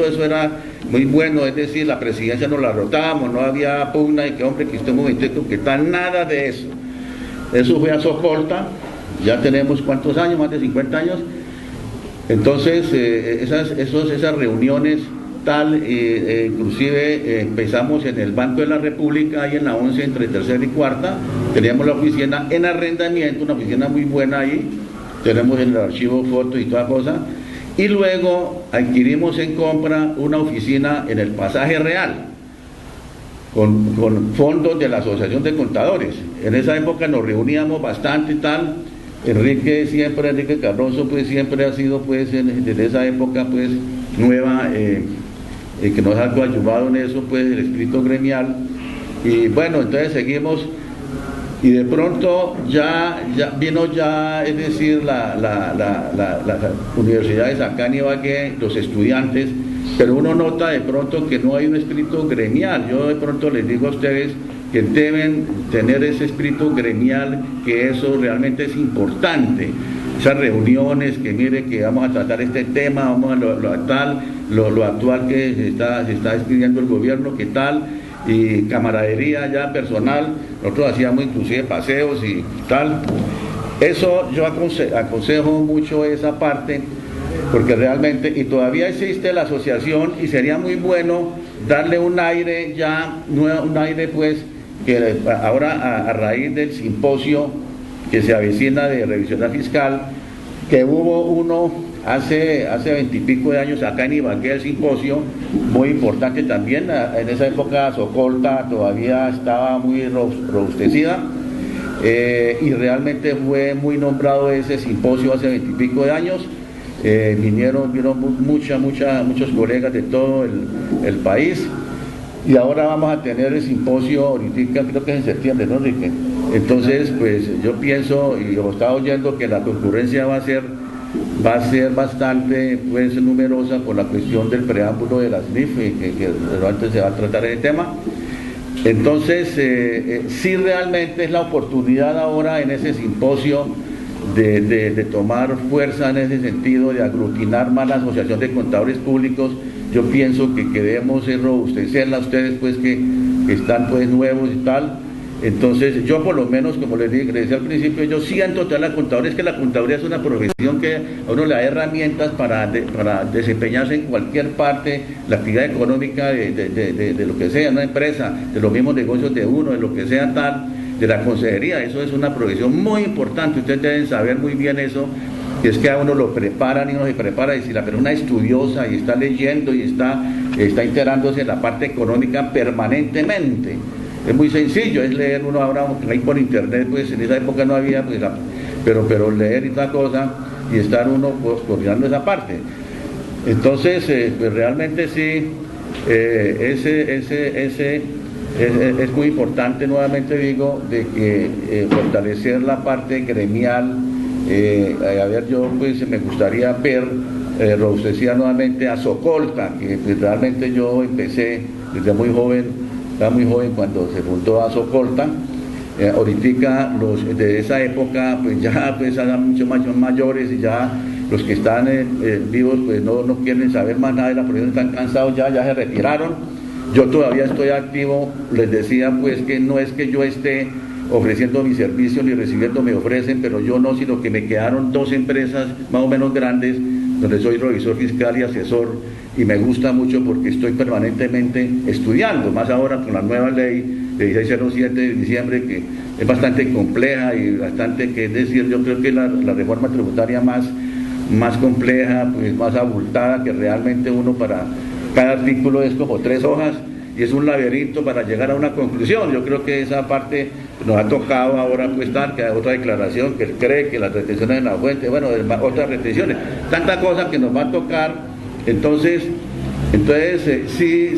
eso era muy bueno. Es decir, la presidencia no la rotábamos, no había pugna de que, hombre, que usted momentito, que tal, nada de eso. Eso fue a Socolta. Ya tenemos ¿cuántos años? Más de 50 años. Entonces, esas reuniones tal, inclusive empezamos en el Banco de la República, ahí en la 11, entre tercera y cuarta. Teníamos la oficina en arrendamiento, una oficina muy buena ahí. Tenemos en el archivo fotos y toda cosa. Y luego adquirimos en compra una oficina en el Pasaje Real, con fondos de la Asociación de Contadores. En esa época nos reuníamos bastante y tal. Enrique Cardoso pues siempre ha sido pues desde esa época pues nueva, que nos ha coadyuvado en eso pues el espíritu gremial. Y bueno, entonces seguimos, y de pronto ya vino es decir, las universidades acá en Ibagué, los estudiantes, pero uno nota de pronto que no hay un espíritu gremial. Yo de pronto les digo a ustedes que deben tener ese espíritu gremial, que eso realmente es importante. Esas reuniones, que mire que vamos a tratar este tema, vamos a lo actual que se está despidiendo el gobierno, que tal, y camaradería ya personal. Nosotros hacíamos inclusive paseos y tal. Eso yo aconsejo mucho esa parte, porque realmente, y todavía existe la asociación, y sería muy bueno darle un aire pues, que ahora a raíz del simposio que se avecina de revisión fiscal, que hubo uno hace 20 y pico de años acá en Ibagué, el simposio, muy importante también. En esa época Socolta todavía estaba muy robustecida, y realmente fue muy nombrado ese simposio hace 20 y pico de años. Vinieron muchos colegas de todo el país, y ahora vamos a tener el simposio ahorita, creo que es en septiembre, ¿no, Enrique? Entonces, pues yo pienso, y lo estaba oyendo, que la concurrencia va a ser bastante pues numerosa por la cuestión del preámbulo de las NIF, que antes se va a tratar ese tema. Entonces, sí realmente es la oportunidad ahora en ese simposio de tomar fuerza en ese sentido, de aglutinar más la Asociación de Contadores Públicos. Yo pienso que debemos robustecerla a ustedes pues que están pues nuevos y tal. Entonces yo por lo menos, como les decía al principio, yo siento todas las contadores que la contaduría es una profesión que a uno le da herramientas para desempeñarse en cualquier parte, la actividad económica de lo que sea, una empresa, de los mismos negocios de uno, de lo que sea tal, de la consejería. Eso es una profesión muy importante, ustedes deben saber muy bien eso, que es que a uno lo preparan y uno se prepara, y si la persona es estudiosa y está leyendo y está enterándose en la parte económica permanentemente. Es muy sencillo, es leer uno ahora ahí por internet, pues en esa época no había, pues, pero leer y tal cosa, y estar uno pues, coordinando esa parte. Entonces, pues realmente sí, es muy importante, nuevamente digo, de que fortalecer la parte gremial. A ver, yo pues me gustaría ver, robustecer nuevamente a Socolta, que pues, realmente yo empecé desde muy joven. Estaba muy joven cuando se fundó a Socolta. Ahorita los de esa época pues ya pues eran mucho más mayores, y ya los que están vivos pues no quieren saber más nada de la profesión, están cansados, ya se retiraron. Yo todavía estoy activo. Les decía pues que no es que yo esté ofreciendo mi servicio ni recibiendo, me ofrecen, pero yo no, sino que me quedaron 2 empresas más o menos grandes donde soy revisor fiscal y asesor, y me gusta mucho porque estoy permanentemente estudiando, más ahora con la nueva ley de 1607 de diciembre, que es bastante compleja y bastante, que es decir, yo creo que la reforma tributaria más compleja, pues más abultada, que realmente uno para cada artículo es como 3 hojas, y es un laberinto para llegar a una conclusión. Yo creo que esa parte nos ha tocado ahora pues dar, que hay otra declaración que él cree que las retenciones en la fuente, bueno, otras retenciones, tantas cosas que nos va a tocar. Entonces sí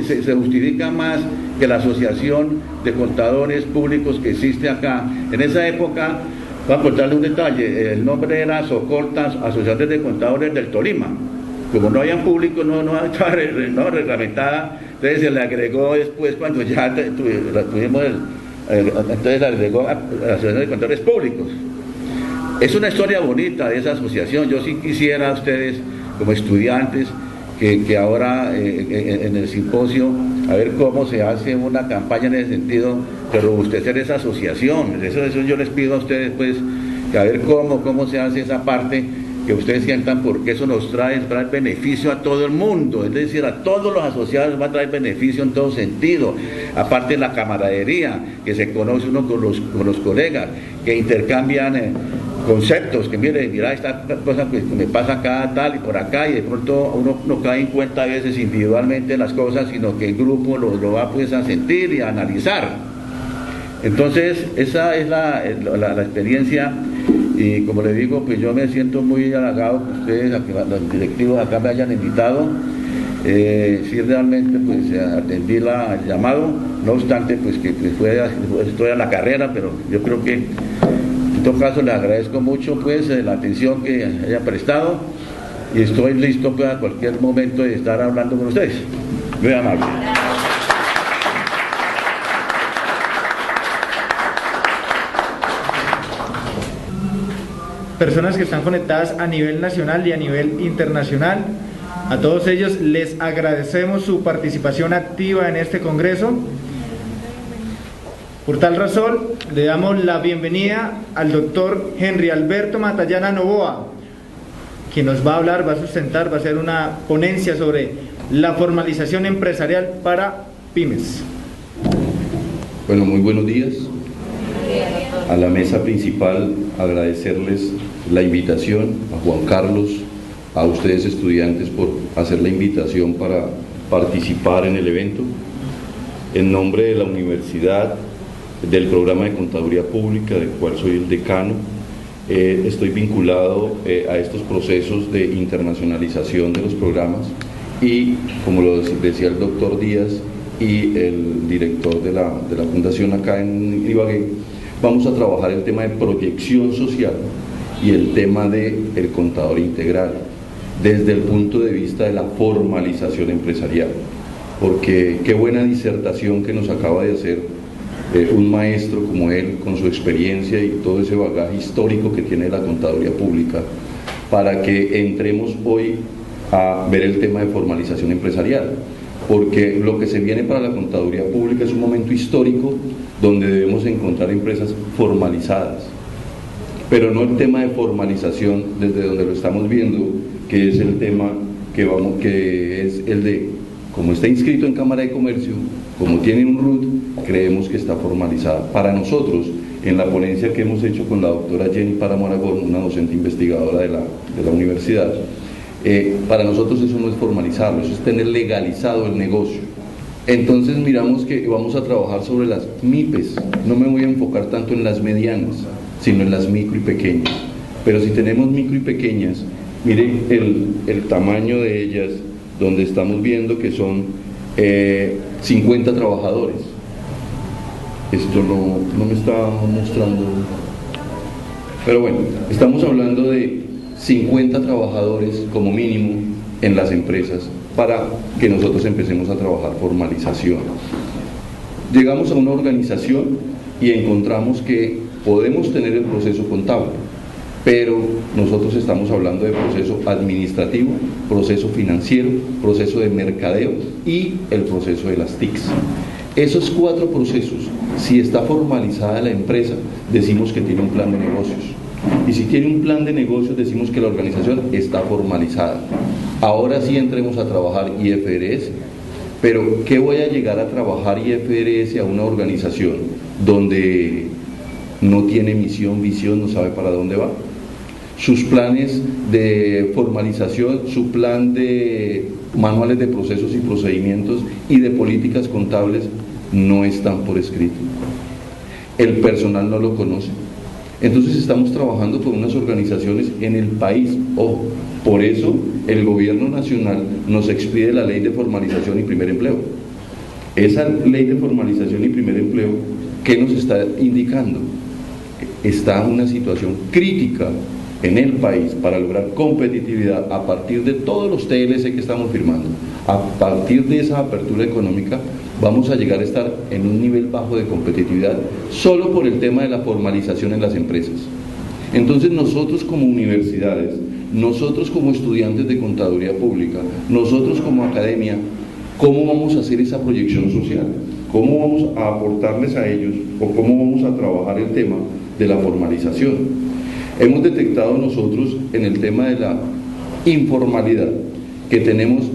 se justifica más que la asociación de contadores públicos que existe acá. En esa época, voy a contarle un detalle, el nombre era Socolta, Asociación de Contadores del Tolima. Como no había público, no estaba reglamentada, entonces se le agregó después, cuando ya tuvimos entonces le agregó a la Asociación de Contadores Públicos. Es una historia bonita de esa asociación. Yo sí quisiera a ustedes, como estudiantes, que ahora en el simposio, a ver cómo se hace una campaña en ese sentido de robustecer esa asociación. Eso yo les pido a ustedes, pues, que a ver cómo se hace esa parte, que ustedes sientan, porque eso nos trae beneficio a todo el mundo, es decir, a todos los asociados va a traer beneficio en todo sentido. Aparte de la camaradería, que se conoce uno con los colegas, que intercambian conceptos, que mira esta cosa que me pasa acá, tal y por acá, y de pronto uno no cae en cuenta a veces individualmente las cosas, sino que el grupo lo va pues a sentir y a analizar. Entonces esa es la experiencia, y como les digo, pues yo me siento muy halagado que ustedes, los directivos acá me hayan invitado. Sí, realmente pues atendí el llamado, no obstante pues que estoy a la carrera, pero yo creo que en todo caso les agradezco mucho pues la atención que hayan prestado, y estoy listo pues a cualquier momento de estar hablando con ustedes. Muy amable. Personas que están conectadas a nivel nacional y a nivel internacional, a todos ellos les agradecemos su participación activa en este congreso. Por tal razón, le damos la bienvenida al doctor Henry Alberto Matallana Novoa, quien nos va a hablar, va a sustentar, va a hacer una ponencia sobre la formalización empresarial para pymes. Bueno, muy buenos días. A la mesa principal, agradecerles la invitación, a Juan Carlos, a ustedes estudiantes por hacer la invitación para participar en el evento. En nombre de la universidad, del programa de Contaduría Pública, del cual soy el decano, estoy vinculado a estos procesos de internacionalización de los programas, y como lo decía el doctor Díaz y el director de la fundación acá en Ibagué, vamos a trabajar el tema de proyección social y el tema del contador integral, desde el punto de vista de la formalización empresarial. Porque qué buena disertación que nos acaba de hacer un maestro como él, con su experiencia y todo ese bagaje histórico que tiene la contaduría pública, para que entremos hoy a ver el tema de formalización empresarial. Porque lo que se viene para la contaduría pública es un momento histórico donde debemos encontrar empresas formalizadas, pero no el tema de formalización desde donde lo estamos viendo, que es el tema que es el de, como está inscrito en Cámara de Comercio, como tiene un RUT, creemos que está formalizada. Para nosotros, en la ponencia que hemos hecho con la doctora Jenny Páramo Aragón, una docente investigadora de la universidad, para nosotros eso no es formalizarlo, eso es tener legalizado el negocio. Entonces miramos que vamos a trabajar sobre las MIPES, no me voy a enfocar tanto en las medianas, sino en las micro y pequeñas. Pero si tenemos micro y pequeñas, mire el tamaño de ellas, donde estamos viendo que son 50 trabajadores. Esto no me está mostrando, pero bueno, estamos hablando de 50 trabajadores como mínimo en las empresas para que nosotros empecemos a trabajar formalización. Llegamos a una organización y encontramos que podemos tener el proceso contable, pero nosotros estamos hablando de proceso administrativo, proceso financiero, proceso de mercadeo y el proceso de las TICs. Esos 4 procesos, si está formalizada la empresa, decimos que tiene un plan de negocios. Y si tiene un plan de negocios, decimos que la organización está formalizada. Ahora sí entremos a trabajar IFRS. Pero ¿qué voy a llegar a trabajar IFRS a una organización donde no tiene misión, visión, no sabe para dónde va? Sus planes de formalización, su plan de manuales de procesos y procedimientos y de políticas contables no están por escrito. El personal no lo conoce. Entonces estamos trabajando con unas organizaciones en el país. Ojo, por eso el gobierno nacional nos expide la ley de formalización y primer empleo. Esa ley de formalización y primer empleo, ¿qué nos está indicando? Está una situación crítica en el país para lograr competitividad a partir de todos los TLC que estamos firmando. A partir de esa apertura económica vamos a llegar a estar en un nivel bajo de competitividad solo por el tema de la formalización en las empresas. Entonces nosotros como universidades, nosotros como estudiantes de contaduría pública, nosotros como academia, ¿cómo vamos a hacer esa proyección social? ¿Cómo vamos a aportarles a ellos o cómo vamos a trabajar el tema de la formalización? Hemos detectado nosotros en el tema de la informalidad que tenemos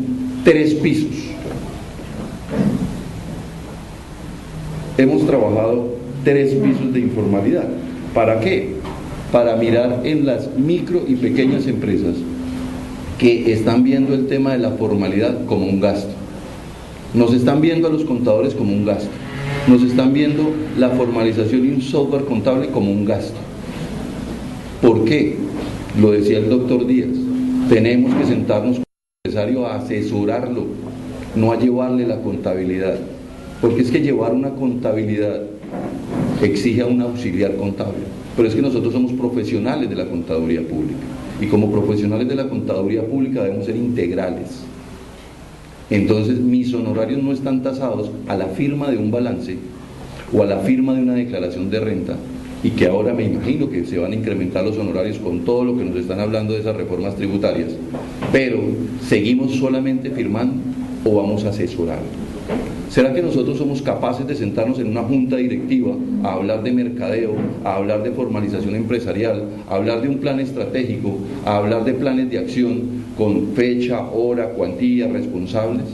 3 pisos. Hemos trabajado 3 pisos de informalidad. ¿Para qué? Para mirar en las micro y pequeñas empresas que están viendo el tema de la formalidad como un gasto. Nos están viendo a los contadores como un gasto. Nos están viendo la formalización y un software contable como un gasto. ¿Por qué? Lo decía el doctor Díaz. Tenemos que sentarnos con el empresario a asesorarlo, no a llevarle la contabilidad. Porque es que llevar una contabilidad exige a un auxiliar contable. Pero es que nosotros somos profesionales de la contaduría pública. Y como profesionales de la contaduría pública debemos ser integrales. Entonces mis honorarios no están tasados a la firma de un balance o a la firma de una declaración de renta, y que ahora me imagino que se van a incrementar los honorarios con todo lo que nos están hablando de esas reformas tributarias. Pero ¿seguimos solamente firmando o vamos a asesorar? ¿Será que nosotros somos capaces de sentarnos en una junta directiva a hablar de mercadeo, a hablar de formalización empresarial, a hablar de un plan estratégico, a hablar de planes de acción con fecha, hora, cuantía, responsables?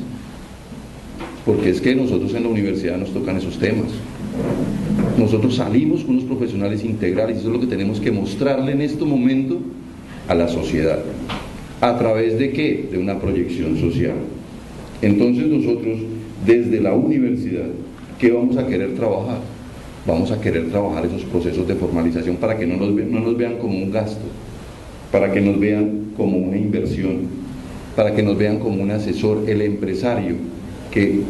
Porque es que nosotros en la universidad nos tocan esos temas. Nosotros salimos con unos profesionales integrales y eso es lo que tenemos que mostrarle en este momento a la sociedad. ¿A través de qué? De una proyección social. Entonces nosotros, desde la universidad, ¿qué vamos a querer trabajar? Vamos a querer trabajar esos procesos de formalización para que no nos vean como un gasto, para que nos vean como una inversión, para que nos vean como un asesor, el empresario que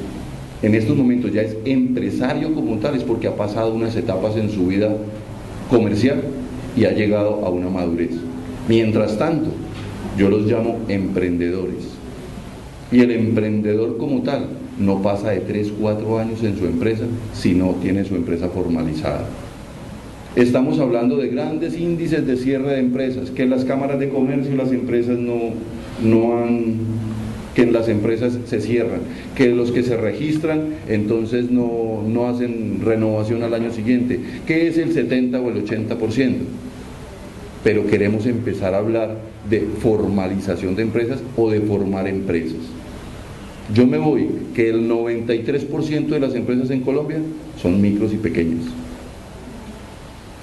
en estos momentos ya es empresario como tal, es porque ha pasado unas etapas en su vida comercial y ha llegado a una madurez. Mientras tanto, yo los llamo emprendedores. Y el emprendedor como tal no pasa de 3, 4 años en su empresa si no tiene su empresa formalizada. Estamos hablando de grandes índices de cierre de empresas, que las cámaras de comercio y las empresas que las empresas se cierran, que los que se registran entonces no hacen renovación al año siguiente, que es el 70 o el 80%. Pero queremos empezar a hablar de formalización de empresas o de formar empresas. Yo me voy que el 93% de las empresas en Colombia son micros y pequeñas.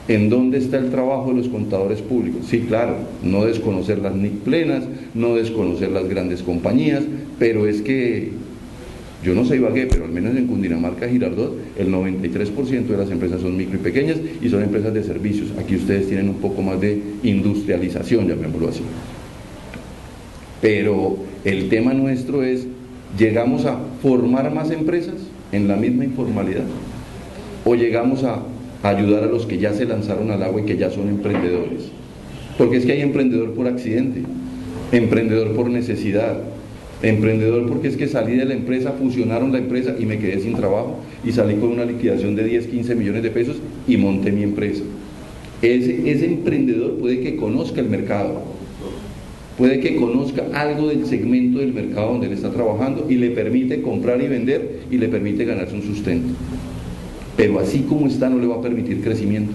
¿En dónde está el trabajo de los contadores públicos? Sí, claro, no desconocer las NIC plenas, no desconocer las grandes compañías, pero es que, yo no sé Ibagué, pero al menos en Cundinamarca, Girardot, el 93% de las empresas son micro y pequeñas y son empresas de servicios. Aquí ustedes tienen un poco más de industrialización, llamémoslo así. Pero el tema nuestro es, ¿llegamos a formar más empresas en la misma informalidad? ¿O llegamos a ayudar a los que ya se lanzaron al agua y que ya son emprendedores? Porque es que hay emprendedor por accidente, emprendedor por necesidad, emprendedor porque es que salí de la empresa, fusionaron la empresa y me quedé sin trabajo y salí con una liquidación de 10, 15 millones de pesos y monté mi empresa. Ese emprendedor puede que conozca el mercado, puede que conozca algo del segmento del mercado donde él está trabajando y le permite comprar y vender y le permite ganarse un sustento. Pero así como está no le va a permitir crecimiento,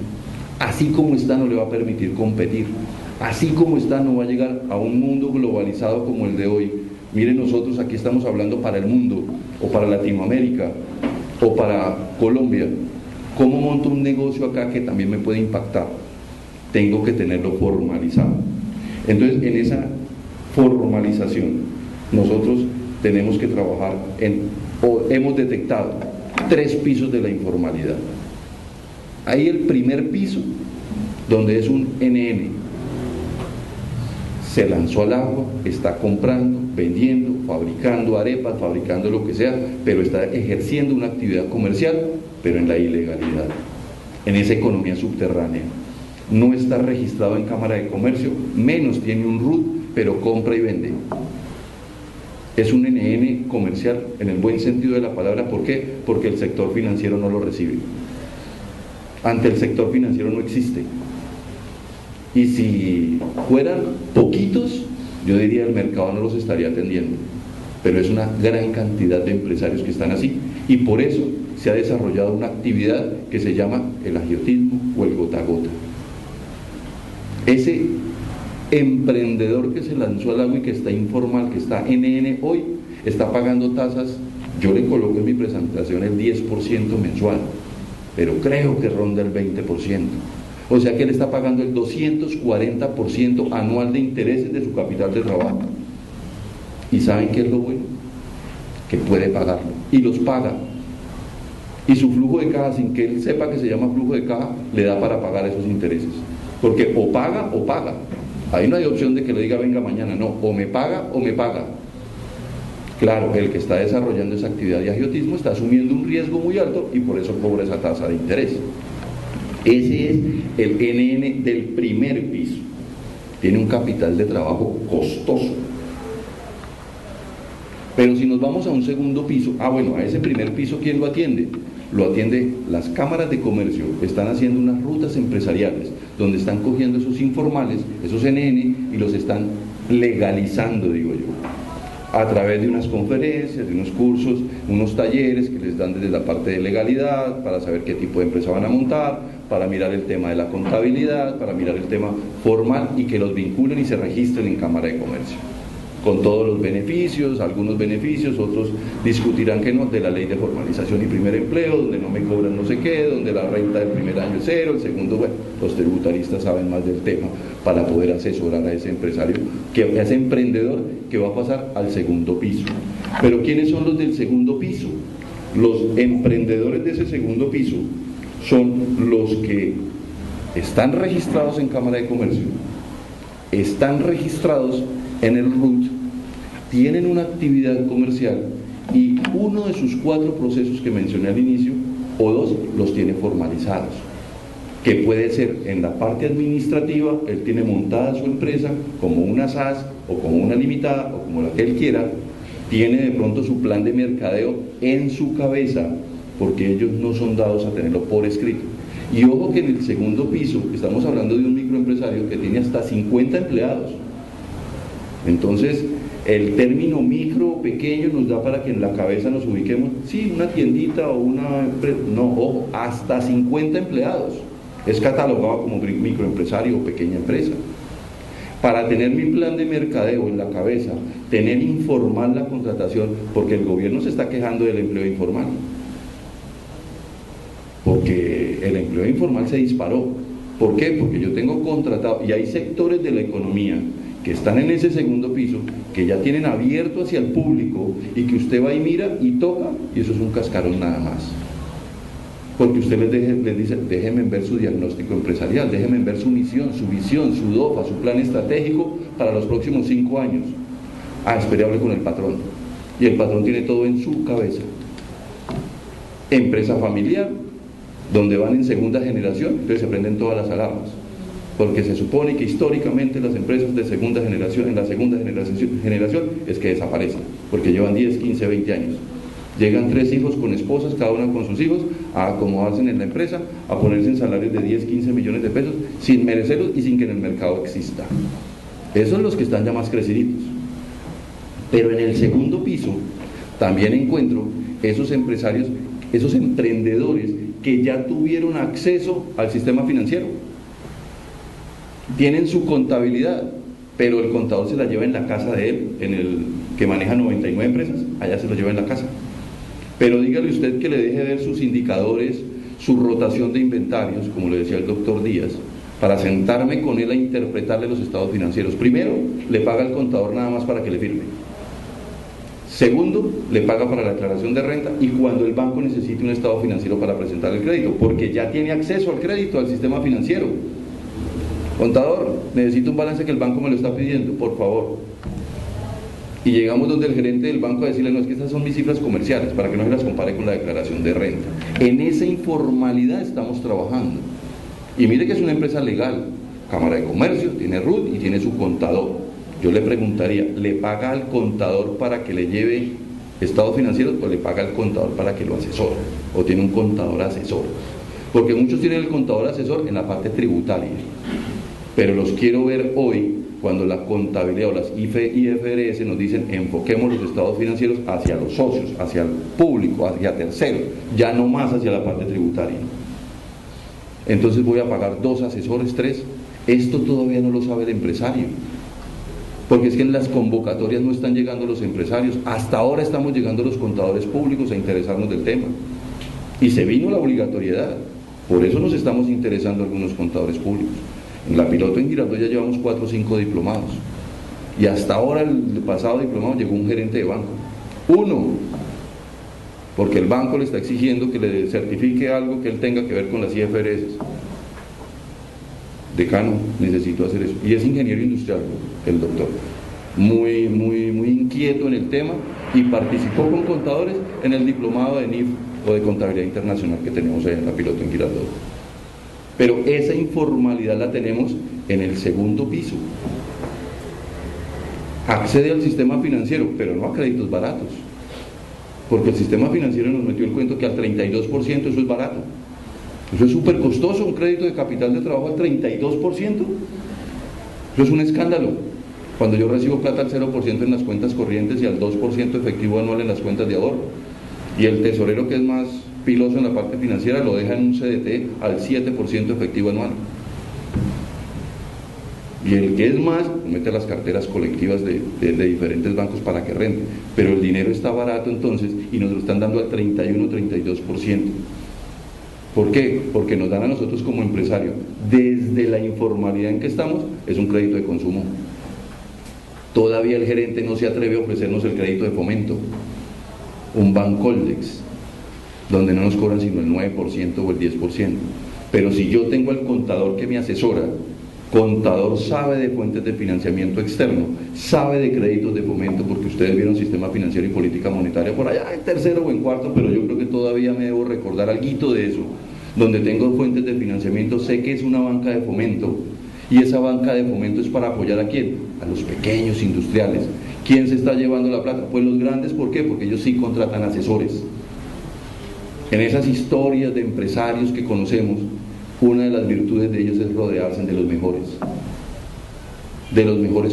así como está no le va a permitir competir, así como está no va a llegar a un mundo globalizado como el de hoy. Miren, nosotros aquí estamos hablando para el mundo, o para Latinoamérica, o para Colombia. ¿Cómo monto un negocio acá que también me puede impactar? Tengo que tenerlo formalizado. Entonces, en esa formalización, nosotros tenemos que trabajar o hemos detectado 3 pisos de la informalidad. Hay el primer piso, donde es un NN. Se lanzó al agua, está comprando, vendiendo, fabricando arepas, fabricando lo que sea, pero está ejerciendo una actividad comercial, pero en la ilegalidad, en esa economía subterránea. No está registrado en Cámara de Comercio, menos tiene un RUT, pero compra y vende. Es un NN comercial en el buen sentido de la palabra. ¿Por qué? Porque el sector financiero no lo recibe. Ante el sector financiero no existe. Y si fueran poquitos, yo diría el mercado no los estaría atendiendo. Pero es una gran cantidad de empresarios que están así. Y por eso se ha desarrollado una actividad que se llama el agiotismo o el gota a gota. Ese emprendedor que se lanzó al agua y que está informal, que está NN hoy, está pagando tasas, yo le coloco en mi presentación el 10% mensual, pero creo que ronda el 20%. O sea que él está pagando el 240% anual de intereses de su capital de trabajo. ¿Y saben qué es lo bueno? Que puede pagarlo, y los paga. Y su flujo de caja, sin que él sepa que se llama flujo de caja, le da para pagar esos intereses. Porque o paga o paga. Ahí no hay opción de que le diga venga mañana, no, o me paga o me paga. Claro, el que está desarrollando esa actividad de agiotismo está asumiendo un riesgo muy alto y por eso cobra esa tasa de interés. Ese es el NN del primer piso. Tiene un capital de trabajo costoso. Pero si nos vamos a un segundo piso, a ese primer piso, ¿quién lo atiende? Lo atiende las cámaras de comercio. Están haciendo unas rutas empresariales donde están cogiendo esos informales, esos NN, y los están legalizando, digo yo, a través de unas conferencias, de unos cursos, unos talleres que les dan desde la parte de legalidad, para saber qué tipo de empresa van a montar, para mirar el tema de la contabilidad, para mirar el tema formal y que los vinculen y se registren en Cámara de Comercio, con todos los beneficios, algunos beneficios, otros discutirán que no, de la ley de formalización y primer empleo, donde no me cobran no sé qué, donde la renta del primer año es 0, el segundo, bueno, los tributaristas saben más del tema para poder asesorar a ese empresario, a ese emprendedor que va a pasar al segundo piso. Pero ¿quiénes son los del segundo piso? Los emprendedores de ese segundo piso son los que están registrados en Cámara de Comercio, están registrados en el RUT, tienen una actividad comercial y uno de sus 4 procesos que mencioné al inicio, o 2, los tiene formalizados, que puede ser en la parte administrativa, él tiene montada su empresa como una SAS o como una limitada o como la que él quiera, tiene de pronto su plan de mercadeo en su cabeza, porque ellos no son dados a tenerlo por escrito. Y ojo que en el segundo piso estamos hablando de un microempresario que tiene hasta 50 empleados. Entonces, el término micro o pequeño nos da para que en la cabeza nos ubiquemos, sí, una tiendita o una empresa, no, ojo, hasta 50 empleados. Es catalogado como microempresario o pequeña empresa. Para tener mi plan de mercadeo en la cabeza, tener informal la contratación, porque el gobierno se está quejando del empleo informal. Porque el empleo informal se disparó. ¿Por qué? Porque yo tengo contratado, y hay sectores de la economía que están en ese segundo piso, que ya tienen abierto hacia el público, y que usted va y mira y toca, y eso es un cascarón nada más. Porque usted les dice, déjenme ver su diagnóstico empresarial, déjenme ver su misión, su visión, su DOFA, su plan estratégico para los próximos 5 años. Espere, hable con el patrón. Y el patrón tiene todo en su cabeza. Empresa familiar, donde van en segunda generación, entonces se prenden todas las alarmas, porque se supone que históricamente las empresas de segunda generación, en la segunda generación es que desaparecen, porque llevan 10, 15, 20 años. Llegan 3 hijos con esposas, cada una con sus hijos, a acomodarse en la empresa, a ponerse en salarios de 10, 15 millones de pesos, sin merecerlos y sin que en el mercado exista. Esos son los que están ya más creciditos. Pero en el segundo piso también encuentro esos empresarios, esos emprendedores que ya tuvieron acceso al sistema financiero, tienen su contabilidad, pero el contador se la lleva en la casa de él, en el que maneja 99 empresas, allá se lo lleva en la casa. Pero dígale usted que le deje ver sus indicadores, su rotación de inventarios, como le decía el doctor Díaz, para sentarme con él a interpretarle los estados financieros. Primero, le paga al contador nada más para que le firme. Segundo, le paga para la declaración de renta y cuando el banco necesite un estado financiero para presentar el crédito, porque ya tiene acceso al crédito, al sistema financiero. Contador, necesito un balance que el banco me lo está pidiendo, por favor. Y llegamos donde el gerente del banco a decirle, no, es que estas son mis cifras comerciales, para que no se las compare con la declaración de renta. En esa informalidad estamos trabajando. Y mire que es una empresa legal, Cámara de Comercio, tiene RUT y tiene su contador. Yo le preguntaría, ¿le paga al contador para que le lleve estados financieros o le paga al contador para que lo asesore? ¿O tiene un contador asesor? Porque muchos tienen el contador asesor en la parte tributaria. Pero los quiero ver hoy cuando la contabilidad o las IFRS nos dicen enfoquemos los estados financieros hacia los socios, hacia el público, hacia terceros, ya no más hacia la parte tributaria. Entonces voy a pagar 2 asesores, 3. Esto todavía no lo sabe el empresario, porque es que en las convocatorias no están llegando los empresarios. Hasta ahora estamos llegando los contadores públicos a interesarnos del tema y se vino la obligatoriedad, por eso nos estamos interesando algunos contadores públicos. En la piloto en Girardot ya llevamos 4 o 5 diplomados y hasta ahora el pasado diplomado llegó un gerente de banco, 1, porque el banco le está exigiendo que le certifique algo que él tenga que ver con las IFRS. Decano, necesito hacer eso. Y es ingeniero industrial el doctor, muy inquieto en el tema, y participó con contadores en el diplomado de NIF o de contabilidad internacional que tenemos ahí en la piloto en Girardot. Pero esa informalidad la tenemos en el segundo piso. Accede al sistema financiero, pero no a créditos baratos, porque el sistema financiero nos metió el cuento que al 32% eso es barato. Eso es súper costoso, un crédito de capital de trabajo al 32%. Eso es un escándalo. Cuando yo recibo plata al 0% en las cuentas corrientes y al 2% efectivo anual en las cuentas de ahorro, y el tesorero, que es más piloso en la parte financiera, lo deja en un CDT al 7% efectivo anual. Y el que es más, mete las carteras colectivas de diferentes bancos para que rente. Pero el dinero está barato entonces y nos lo están dando al 31-32%. ¿Por qué? Porque nos dan a nosotros como empresario, desde la informalidad en que estamos, es un crédito de consumo. Todavía el gerente no se atreve a ofrecernos el crédito de fomento, un Bancoldex, donde no nos cobran sino el 9% o el 10%. Pero si yo tengo al contador que me asesora Contador sabe de fuentes de financiamiento externo, sabe de créditos de fomento, porque ustedes vieron sistema financiero y política monetaria por allá en tercero o en cuarto, pero yo creo que todavía me debo recordar alguito de eso, donde tengo fuentes de financiamiento, sé que es una banca de fomento, y esa banca de fomento es para apoyar ¿a quién? A los pequeños industriales. ¿Quién se está llevando la plata? Pues los grandes. ¿Por qué? Porque ellos sí contratan asesores. En esas historias de empresarios que conocemos, una de las virtudes de ellos es rodearse de los mejores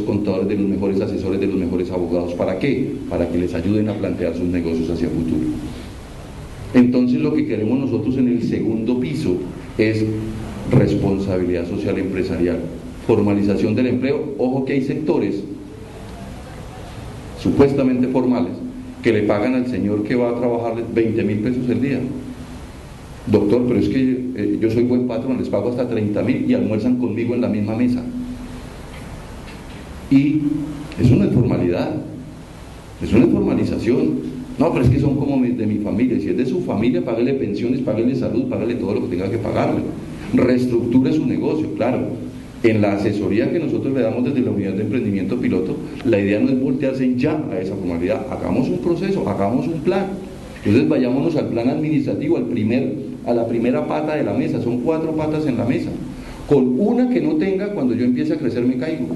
contadores, de los mejores asesores, de los mejores abogados. ¿Para qué? Para que les ayuden a plantear sus negocios hacia futuro. Entonces lo que queremos nosotros en el segundo piso es responsabilidad social empresarial, formalización del empleo. Ojo que hay sectores supuestamente formales que le pagan al señor que va a trabajarles 20.000 pesos el día. Doctor, pero es que yo soy buen patrón, les pago hasta 30.000 y almuerzan conmigo en la misma mesa. Y eso no es formalidad, eso no es formalización. No, pero es que son como de mi familia. Si es de su familia, págale pensiones, págale salud, págale todo lo que tenga que pagarle. Reestructure su negocio, claro. En la asesoría que nosotros le damos desde la unidad de emprendimiento piloto, la idea no es voltearse ya a esa formalidad. Hagamos un proceso, hagamos un plan. Entonces vayámonos al plan administrativo, a la primera pata de la mesa. Son 4 patas en la mesa. Con una que no tenga, cuando yo empiece a crecer me caigo.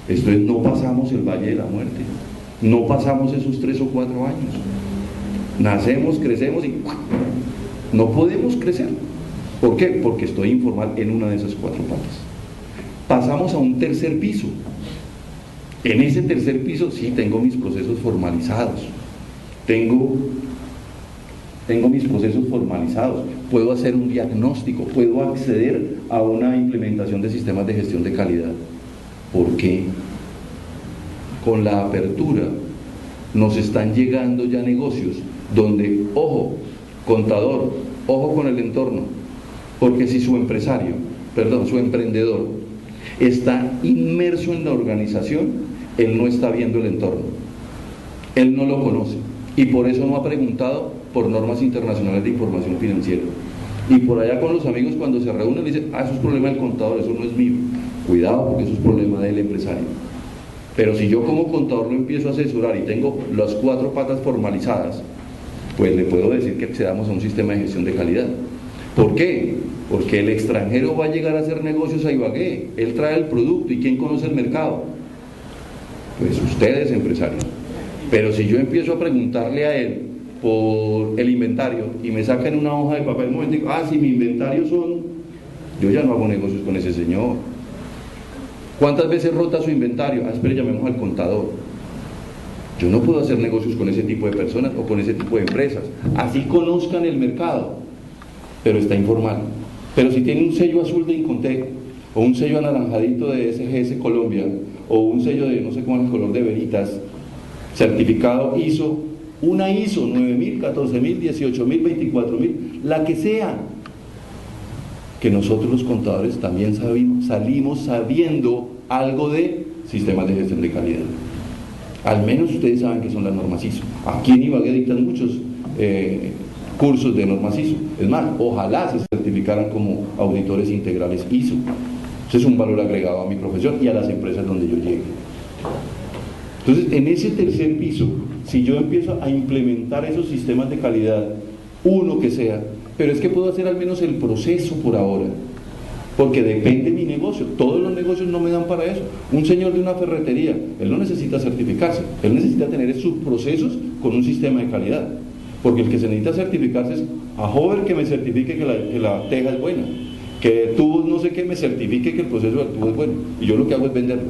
Esto es, no pasamos el valle de la muerte. No pasamos esos 3 o 4 años. Nacemos, crecemos y no podemos crecer. ¿Por qué? Porque estoy informal en una de esas 4 patas. Pasamos a un tercer piso. En ese tercer piso sí tengo mis procesos formalizados. Tengo mis procesos formalizados. Puedo hacer un diagnóstico, puedo acceder a una implementación de sistemas de gestión de calidad. ¿Por qué? Con la apertura nos están llegando ya negocios donde, ojo, contador, ojo con el entorno, porque si su emprendedor está inmerso en la organización, él no está viendo el entorno, él no lo conoce y por eso no ha preguntado por normas internacionales de información financiera. Y por allá con los amigos cuando se reúnen dicen, eso es problema del contador, eso no es mío. Cuidado, porque eso es problema del empresario. Pero si yo como contador lo empiezo a asesorar y tengo las 4 patas formalizadas, pues le puedo decir que accedamos a un sistema de gestión de calidad. ¿Por qué? Porque el extranjero va a llegar a hacer negocios a Ibagué, él trae el producto, ¿y quién conoce el mercado? Pues ustedes, empresarios. Pero si yo empiezo a preguntarle a él por el inventario y me sacan una hoja de papel, un momento, si mi inventario son, yo ya no hago negocios con ese señor. ¿Cuántas veces rota su inventario? Espere, llamemos al contador. Yo no puedo hacer negocios con ese tipo de personas o con ese tipo de empresas. Así conozcan el mercado, pero está informal. Pero si tiene un sello azul de Incontec, o un sello anaranjadito de SGS Colombia, o un sello de no sé cuál color de Veritas, certificado ISO, una ISO 9000, 14000, 18000, 24000, la que sea, que nosotros los contadores también salimos sabiendo algo de sistemas de gestión de calidad. Al menos ustedes saben que son las normas ISO. Aquí en Ibagué dictan muchos cursos de normas ISO. Es más, ojalá se certificaran como auditores integrales ISO. Eso es un valor agregado a mi profesión y a las empresas donde yo llegue. Entonces, en ese tercer piso, si yo empiezo a implementar esos sistemas de calidad, uno que sea, pero es que puedo hacer al menos el proceso por ahora, porque depende de mi negocio. Todos los negocios no me dan para eso. Un señor de una ferretería, él no necesita certificarse, él necesita tener sus procesos con un sistema de calidad, porque el que se necesita certificarse es a Hover que me certifique que la teja es buena, que tubos no sé qué me certifique que el proceso del tubo es bueno, y yo lo que hago es venderlo,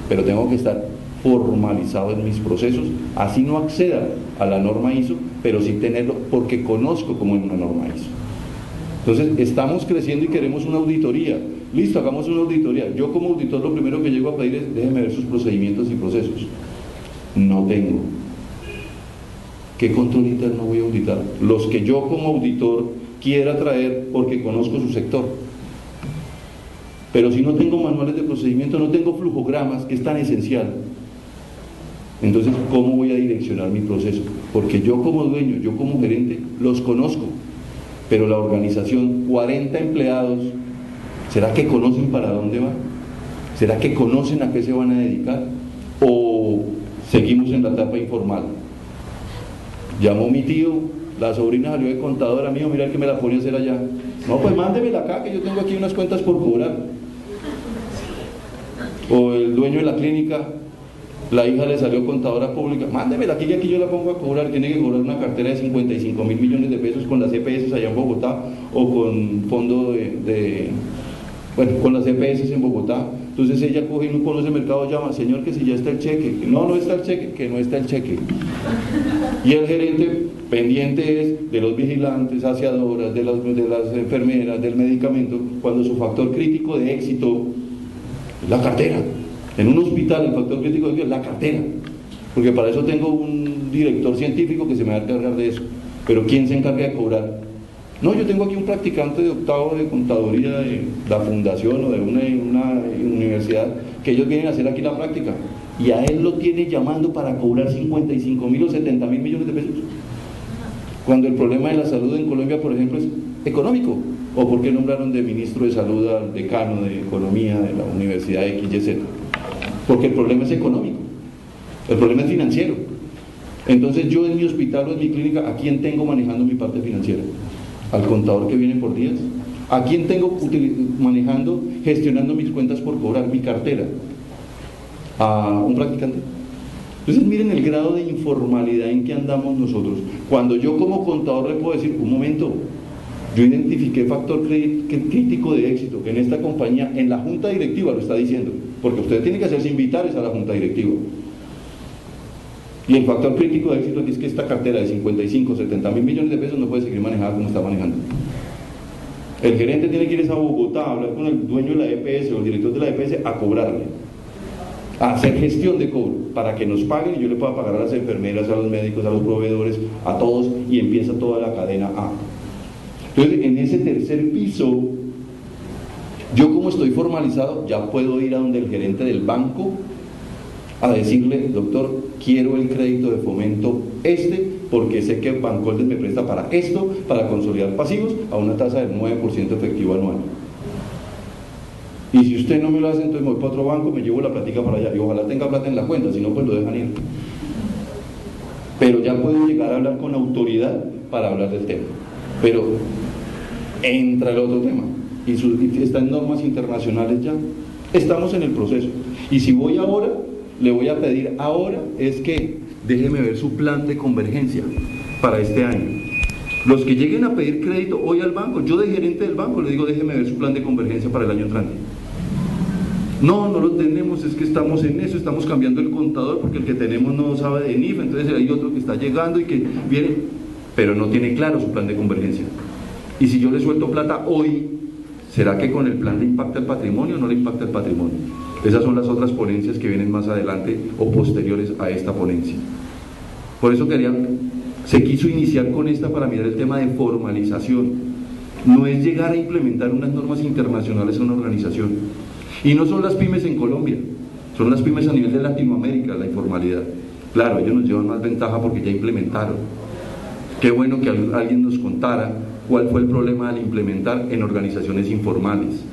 pero tengo que estar formalizado en mis procesos, así no acceda a la norma ISO, pero sí tenerlo porque conozco cómo es una norma ISO. Entonces, estamos creciendo y queremos una auditoría. Listo, hagamos una auditoría. Yo como auditor lo primero que llego a pedir es, déjeme ver sus procedimientos y procesos. No tengo. ¿Qué control interno voy a auditar? Los que yo como auditor quiera traer porque conozco su sector. Pero si no tengo manuales de procedimiento, no tengo flujogramas, que es tan esencial. Entonces, ¿cómo voy a direccionar mi proceso? Porque yo como dueño, yo como gerente, los conozco, pero la organización, 40 empleados, ¿será que conocen para dónde va? ¿Será que conocen a qué se van a dedicar? ¿O seguimos en la etapa informal? Llamó mi tío, la sobrina salió de contadora, mío, mira el que me la pone a hacer allá. No, pues mándemela acá, que yo tengo aquí unas cuentas por cobrar. O el dueño de la clínica, la hija le salió contadora pública, mándemela aquí, que aquí yo la pongo a cobrar. Tiene que cobrar una cartera de 55.000 millones de pesos con las EPS allá en Bogotá, o con fondo bueno, con las EPS en Bogotá. Entonces ella coge y no conoce el mercado, llama, señor, que si ya está el cheque. No, no está el cheque, que no está el cheque. Y el gerente pendiente es de los vigilantes, aseadoras, de las enfermeras, del medicamento, cuando su factor crítico de éxito es la cartera. En un hospital el factor crítico de éxito es la cartera, porque para eso tengo un director científico que se me va a encargar de eso. Pero ¿quién se encarga de cobrar? No, yo tengo aquí un practicante de octavo de contaduría de la fundación o de una universidad, que ellos vienen a hacer aquí la práctica, y a él lo tiene llamando para cobrar 55.000 o 70.000 millones de pesos, cuando el problema de la salud en Colombia, por ejemplo, es económico. ¿O por qué nombraron de ministro de salud al decano de economía de la universidad XYZ? Porque el problema es económico, el problema es financiero. Entonces yo en mi hospital o en mi clínica, ¿a quién tengo manejando mi parte financiera? ¿Al contador que viene por días? ¿A quién tengo manejando, gestionando mis cuentas por cobrar, mi cartera? ¿A un practicante? Entonces miren el grado de informalidad en que andamos nosotros. Cuando yo como contador le puedo decir, un momento, yo identifiqué factor crítico de éxito, que en esta compañía, en la junta directiva lo está diciendo, porque usted tiene que hacerse invitados a la junta directiva. Y el factor crítico de éxito es que esta cartera de 55, 70.000 millones de pesos no puede seguir manejada como está manejando. El gerente tiene que ir a Bogotá a hablar con el dueño de la EPS o el director de la EPS a cobrarle, a hacer gestión de cobro para que nos paguen y yo le pueda pagar a las enfermeras, a los médicos, a los proveedores, a todos, y empieza toda la cadena A. Entonces, en ese tercer piso, yo como estoy formalizado, ya puedo ir a donde el gerente del banco a decirle, doctor, quiero el crédito de fomento porque sé que Bancoldes me presta para esto, para consolidar pasivos, a una tasa del 9% efectivo anual. Y si usted no me lo hace, entonces me voy para otro banco, me llevo la plática para allá, y ojalá tenga plata en la cuenta, si no, pues lo dejan ir. Pero ya puedo llegar a hablar con autoridad para hablar del tema. Pero entra el otro tema, y está en normas internacionales ya, estamos en el proceso. Y si voy ahora, le voy a pedir ahora es que déjeme ver su plan de convergencia para este año. Los que lleguen a pedir crédito hoy al banco, yo de gerente del banco le digo, déjeme ver su plan de convergencia para el año entrante. No, no lo tenemos, es que estamos en eso, estamos cambiando el contador porque el que tenemos no sabe de NIF, entonces hay otro que está llegando y que viene, pero no tiene claro su plan de convergencia. Y si yo le suelto plata hoy, ¿será que con el plan le impacta el patrimonio o no le impacta el patrimonio? Esas son las otras ponencias que vienen más adelante o posteriores a esta ponencia. Por eso se quiso iniciar con esta para mirar el tema de formalización. No es llegar a implementar unas normas internacionales en una organización. Y no son las pymes en Colombia, son las pymes a nivel de Latinoamérica, la informalidad. Claro, ellos nos llevan más ventaja porque ya implementaron. Qué bueno que alguien nos contara cuál fue el problema al implementar en organizaciones informales.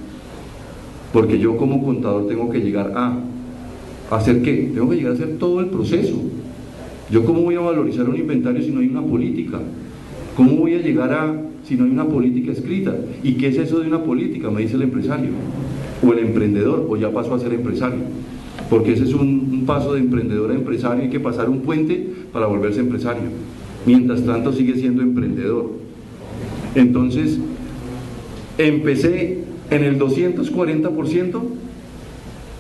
Porque yo como contador tengo que llegar a ¿hacer qué? Tengo que llegar a hacer todo el proceso. ¿Yo cómo voy a valorizar un inventario si no hay una política? ¿Cómo voy a llegar si no hay una política escrita? ¿Y qué es eso de una política? Me dice el empresario, o el emprendedor, o ya pasó a ser empresario. Porque ese es un paso de emprendedor a empresario, hay que pasar un puente para volverse empresario. Mientras tanto sigue siendo emprendedor. Entonces, empecé en el 240%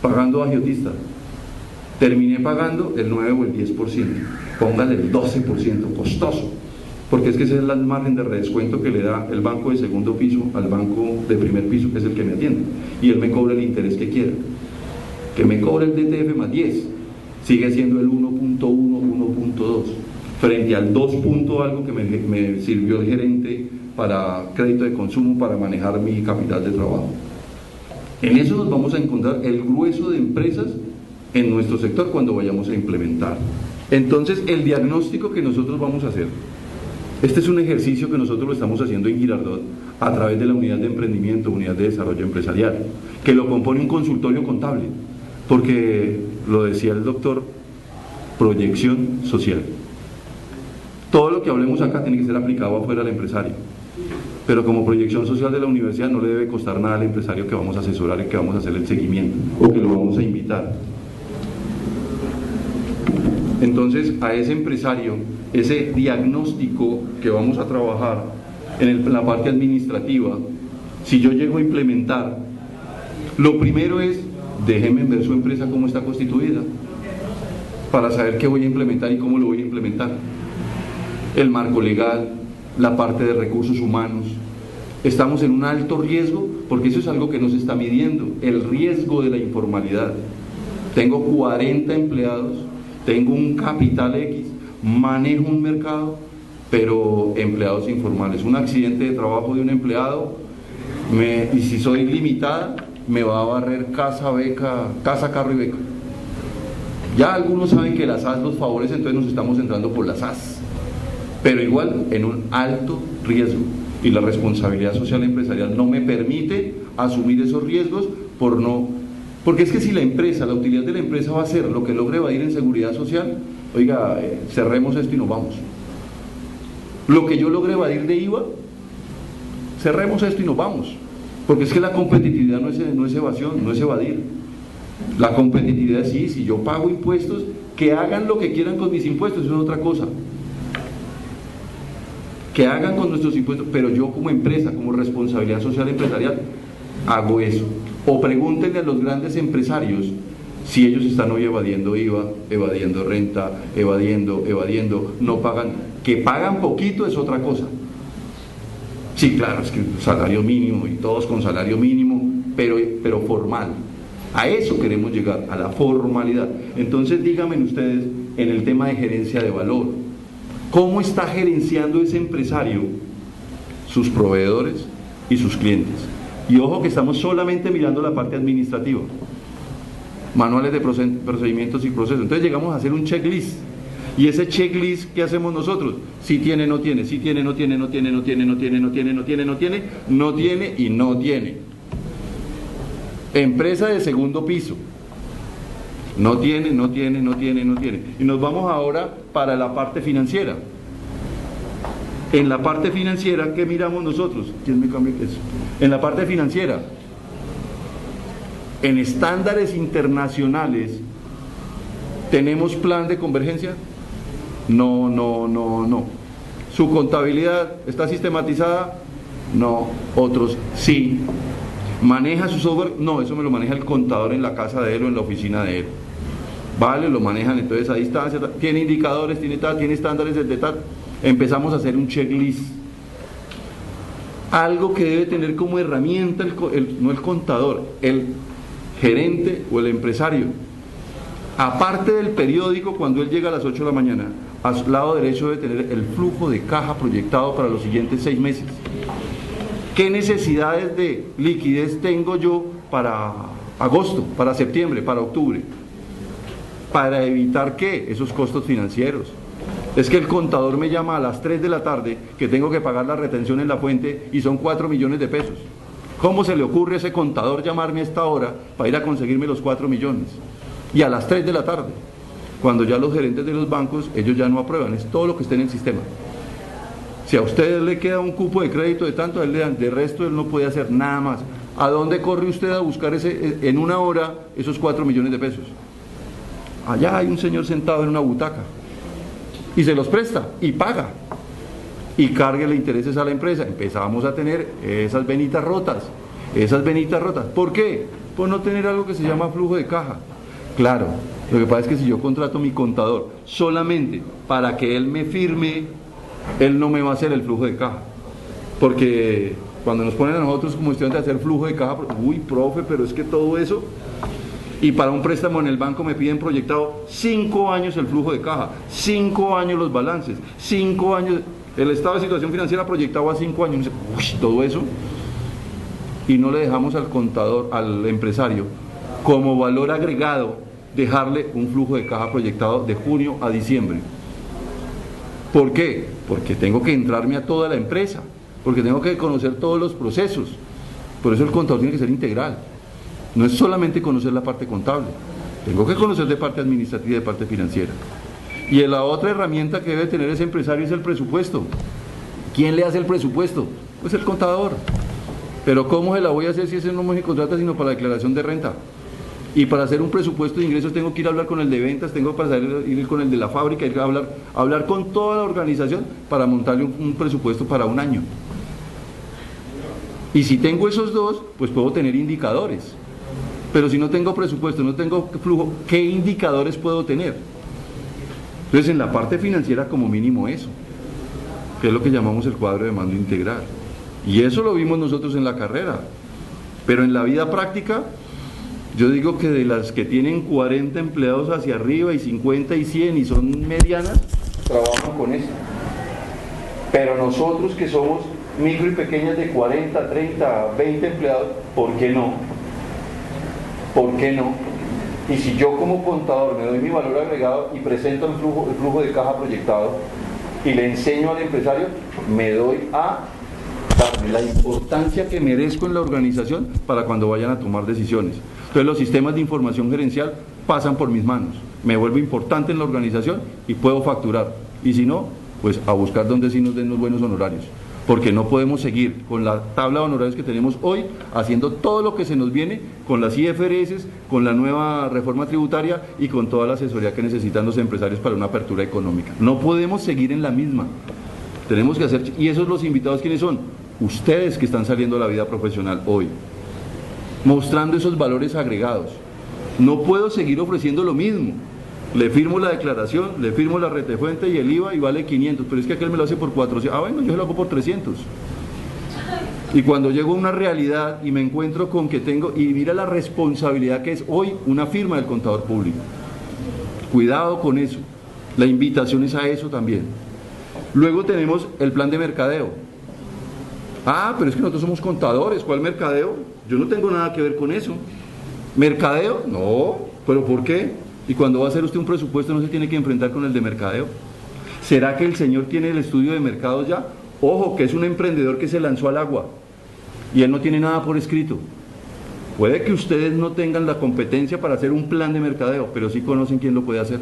pagando agiotista, terminé pagando el 9 o el 10%, póngale el 12%, costoso, porque es que ese es el margen de redescuento que le da el banco de segundo piso al banco de primer piso, que es el que me atiende, y él me cobra el interés que quiera, que me cobre el DTF más 10, sigue siendo el 1.1, 1.2, frente al 2 punto algo que me sirvió el gerente para crédito de consumo para manejar mi capital de trabajo. En eso nos vamos a encontrar el grueso de empresas en nuestro sector cuando vayamos a implementar. Entonces, el diagnóstico que nosotros vamos a hacer Este es un ejercicio que nosotros lo estamos haciendo en Girardot a través de la unidad de emprendimiento, unidad de desarrollo empresarial, que lo compone un consultorio contable, porque lo decía el doctor, proyección social. Todo lo que hablemos acá tiene que ser aplicado afuera al empresario, pero como proyección social de la universidad no le debe costar nada al empresario que vamos a asesorar y que vamos a hacer el seguimiento o que lo vamos a invitar. Entonces, a ese empresario, ese diagnóstico que vamos a trabajar en la parte administrativa, si yo llego a implementar, lo primero es, déjenme ver su empresa cómo está constituida, para saber qué voy a implementar y cómo lo voy a implementar. El marco legal, la parte de recursos humanos. Estamos en un alto riesgo, porque eso es algo que no se está midiendo, el riesgo de la informalidad. Tengo 40 empleados, tengo un capital X, manejo un mercado, pero empleados informales. Un accidente de trabajo de un empleado, y si soy limitada, me va a barrer casa, carro y beca. Ya algunos saben que las SAS los favorecen, entonces nos estamos entrando por las SAS, pero igual en un alto riesgo, y la responsabilidad social empresarial no me permite asumir esos riesgos porque es que si la utilidad de la empresa va a ser lo que logre evadir en seguridad social, oiga, cerremos esto y nos vamos. Lo que yo logre evadir de IVA, cerremos esto y nos vamos, porque es que la competitividad no es evasión, no es evadir. La competitividad sí, si yo pago impuestos, que hagan lo que quieran con mis impuestos, eso es otra cosa. Que hagan con nuestros impuestos, pero yo como empresa, como responsabilidad social empresarial, hago eso. O pregúntenle a los grandes empresarios si ellos están hoy evadiendo IVA, evadiendo renta, evadiendo, no pagan. Que pagan poquito es otra cosa. Sí, claro, es que salario mínimo y todos con salario mínimo, pero formal. A eso queremos llegar, a la formalidad. Entonces díganme ustedes en el tema de gerencia de valor, ¿cómo está gerenciando ese empresario sus proveedores y sus clientes? Y ojo que estamos solamente mirando la parte administrativa, manuales de procedimientos y procesos. Entonces llegamos a hacer un checklist. Y ese checklist, ¿qué hacemos nosotros? Si tiene, no tiene, si tiene, no tiene, no tiene, no tiene, no tiene, no tiene, no tiene, no tiene, no tiene y no tiene. Empresa de segundo piso. No tiene, no tiene, no tiene, no tiene. Y nos vamos ahora para la parte financiera. En la parte financiera, ¿qué miramos nosotros? ¿Quién me cambia eso? En la parte financiera, en estándares internacionales, ¿tenemos plan de convergencia? No. ¿Su contabilidad está sistematizada? No. Otros sí. ¿Maneja su software? No, eso me lo maneja el contador en la casa de él o en la oficina de él. Vale, lo manejan entonces a distancia, tiene indicadores, tiene estándares de tal. Empezamos a hacer un checklist. Algo que debe tener como herramienta no el contador, el gerente o el empresario. Aparte del periódico, cuando él llega a las 8 de la mañana, a su lado derecho debe tener el flujo de caja proyectado para los siguientes 6 meses. ¿Qué necesidades de liquidez tengo yo para agosto, para septiembre, para octubre? Para evitar ¿qué? Esos costos financieros. Es que el contador me llama a las 3 de la tarde que tengo que pagar la retención en la fuente y son 4 millones de pesos. ¿Cómo se le ocurre a ese contador llamarme a esta hora para ir a conseguirme los 4 millones? Y a las 3 de la tarde, cuando ya los gerentes de los bancos, ellos ya no aprueban, es todo lo que esté en el sistema. Si a usted le queda un cupo de crédito de tanto, a él le dan, de resto él no puede hacer nada más. ¿A dónde corre usted a buscar en una hora esos 4 millones de pesos? Allá hay un señor sentado en una butaca y se los presta y paga y cárguele intereses a la empresa. Empezamos a tener esas venitas rotas. ¿Por qué? Por no tener algo que se llama flujo de caja. Claro, lo que pasa es que si yo contrato a mi contador solamente para que él me firme, él no me va a hacer el flujo de caja, porque cuando nos ponen a nosotros como estudiantes a hacer flujo de caja, uy, profe, pero es que todo eso, y para un préstamo en el banco me piden proyectado 5 años el flujo de caja, 5 años los balances, 5 años, el estado de situación financiera proyectado a 5 años, uy, todo eso, y no le dejamos al contador, al empresario, como valor agregado, dejarle un flujo de caja proyectado de junio a diciembre. ¿Por qué? porque tengo que entrarme a toda la empresa, porque tengo que conocer todos los procesos. Por eso el contador tiene que ser integral. No es solamente conocer la parte contable, tengo que conocer de parte administrativa y de parte financiera. Y la otra herramienta que debe tener ese empresario es el presupuesto. ¿Quién le hace el presupuesto? Pues el contador. Pero ¿cómo se la voy a hacer si ese no me contrata sino para la declaración de renta? Y para hacer un presupuesto de ingresos tengo que ir a hablar con el de ventas, tengo que ir con el de la fábrica, ir a hablar con toda la organización para montarle un presupuesto para un año. Y si tengo esos dos, pues puedo tener indicadores. Pero si no tengo presupuesto, no tengo flujo, ¿qué indicadores puedo tener? Entonces en la parte financiera como mínimo eso, que es lo que llamamos el cuadro de mando integral. Y eso lo vimos nosotros en la carrera. Pero en la vida práctica, yo digo que de las que tienen 40 empleados hacia arriba y 50 y 100 y son medianas, trabajan con eso. Pero nosotros que somos micro y pequeñas de 40, 30, 20 empleados, ¿por qué no? ¿Por qué no? Y si yo como contador me doy mi valor agregado y presento el flujo de caja proyectado y le enseño al empresario, me doy a darme la importancia que merezco en la organización para cuando vayan a tomar decisiones. Entonces los sistemas de información gerencial pasan por mis manos, me vuelvo importante en la organización y puedo facturar. Y si no, pues a buscar donde sí nos den los buenos honorarios. Porque no podemos seguir con la tabla de honorarios que tenemos hoy, haciendo todo lo que se nos viene con las IFRS, con la nueva reforma tributaria y con toda la asesoría que necesitan los empresarios para una apertura económica. No podemos seguir en la misma. Tenemos que hacer, y esos los invitados, ¿quiénes son? Ustedes que están saliendo a la vida profesional hoy, mostrando esos valores agregados. No puedo seguir ofreciendo lo mismo. Le firmo la declaración, le firmo la retefuente y el IVA y vale 500, pero es que aquel me lo hace por 400. Ah, bueno, yo lo hago por 300. Y cuando llego a una realidad y me encuentro con que tengo, y mira la responsabilidad que es hoy una firma del contador público. Cuidado con eso. La invitación es a eso también. Luego tenemos el plan de mercadeo. Ah, pero es que nosotros somos contadores, ¿cuál mercadeo? Yo no tengo nada que ver con eso. ¿Mercadeo? No, ¿pero por qué? Y cuando va a hacer usted un presupuesto no se tiene que enfrentar con el de mercadeo. ¿Será que el señor tiene el estudio de mercados ya? Ojo, que es un emprendedor que se lanzó al agua y él no tiene nada por escrito. Puede que ustedes no tengan la competencia para hacer un plan de mercadeo, pero sí conocen quién lo puede hacer.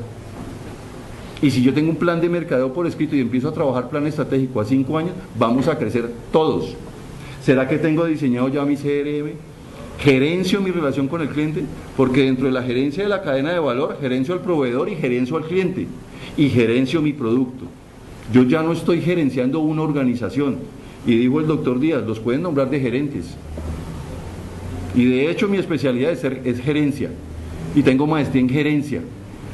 Y si yo tengo un plan de mercadeo por escrito y empiezo a trabajar plan estratégico a 5 años, vamos a crecer todos. ¿Será que tengo diseñado ya mi CRM? Gerencio mi relación con el cliente, porque dentro de la gerencia de la cadena de valor, gerencio al proveedor y gerencio al cliente, y gerencio mi producto. Yo ya no estoy gerenciando una organización, y dijo el doctor Díaz, los pueden nombrar de gerentes. Y de hecho mi especialidad es gerencia, y tengo maestría en gerencia,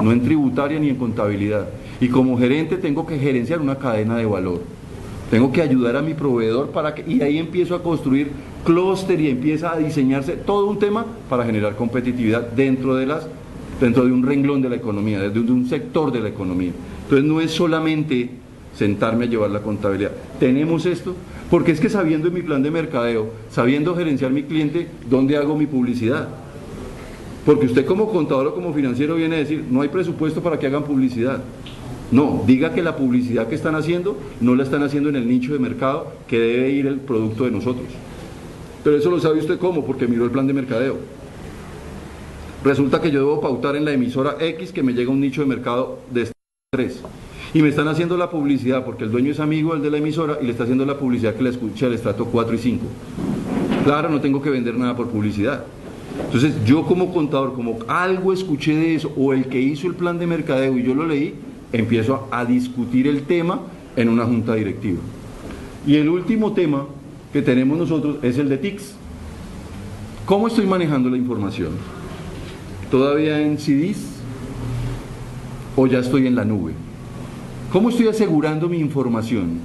no en tributaria ni en contabilidad. Y como gerente tengo que gerenciar una cadena de valor. Tengo que ayudar a mi proveedor y ahí empiezo a construir clúster y empieza a diseñarse todo un tema para generar competitividad dentro de un renglón de la economía, de un sector de la economía. Entonces no es solamente sentarme a llevar la contabilidad. Tenemos esto, porque es que sabiendo en mi plan de mercadeo, sabiendo gerenciar mi cliente, ¿dónde hago mi publicidad? Porque usted como contador o como financiero viene a decir, no hay presupuesto para que hagan publicidad. No, diga que la publicidad que están haciendo no la están haciendo en el nicho de mercado que debe ir el producto de nosotros. Pero eso lo sabe usted cómo, porque miró el plan de mercadeo. Resulta que yo debo pautar en la emisora X que me llega un nicho de mercado de 3. Y me están haciendo la publicidad porque el dueño es amigo del de la emisora y le está haciendo la publicidad que le escucha el estrato 4 y 5. Claro, no tengo que vender nada por publicidad. Entonces yo como contador, como algo escuché de eso, o el que hizo el plan de mercadeo y yo lo leí, empiezo a discutir el tema en una junta directiva. Y el último tema que tenemos nosotros es el de TICS. ¿Cómo estoy manejando la información? ¿Todavía en CDs o ya estoy en la nube? ¿Cómo estoy asegurando mi información?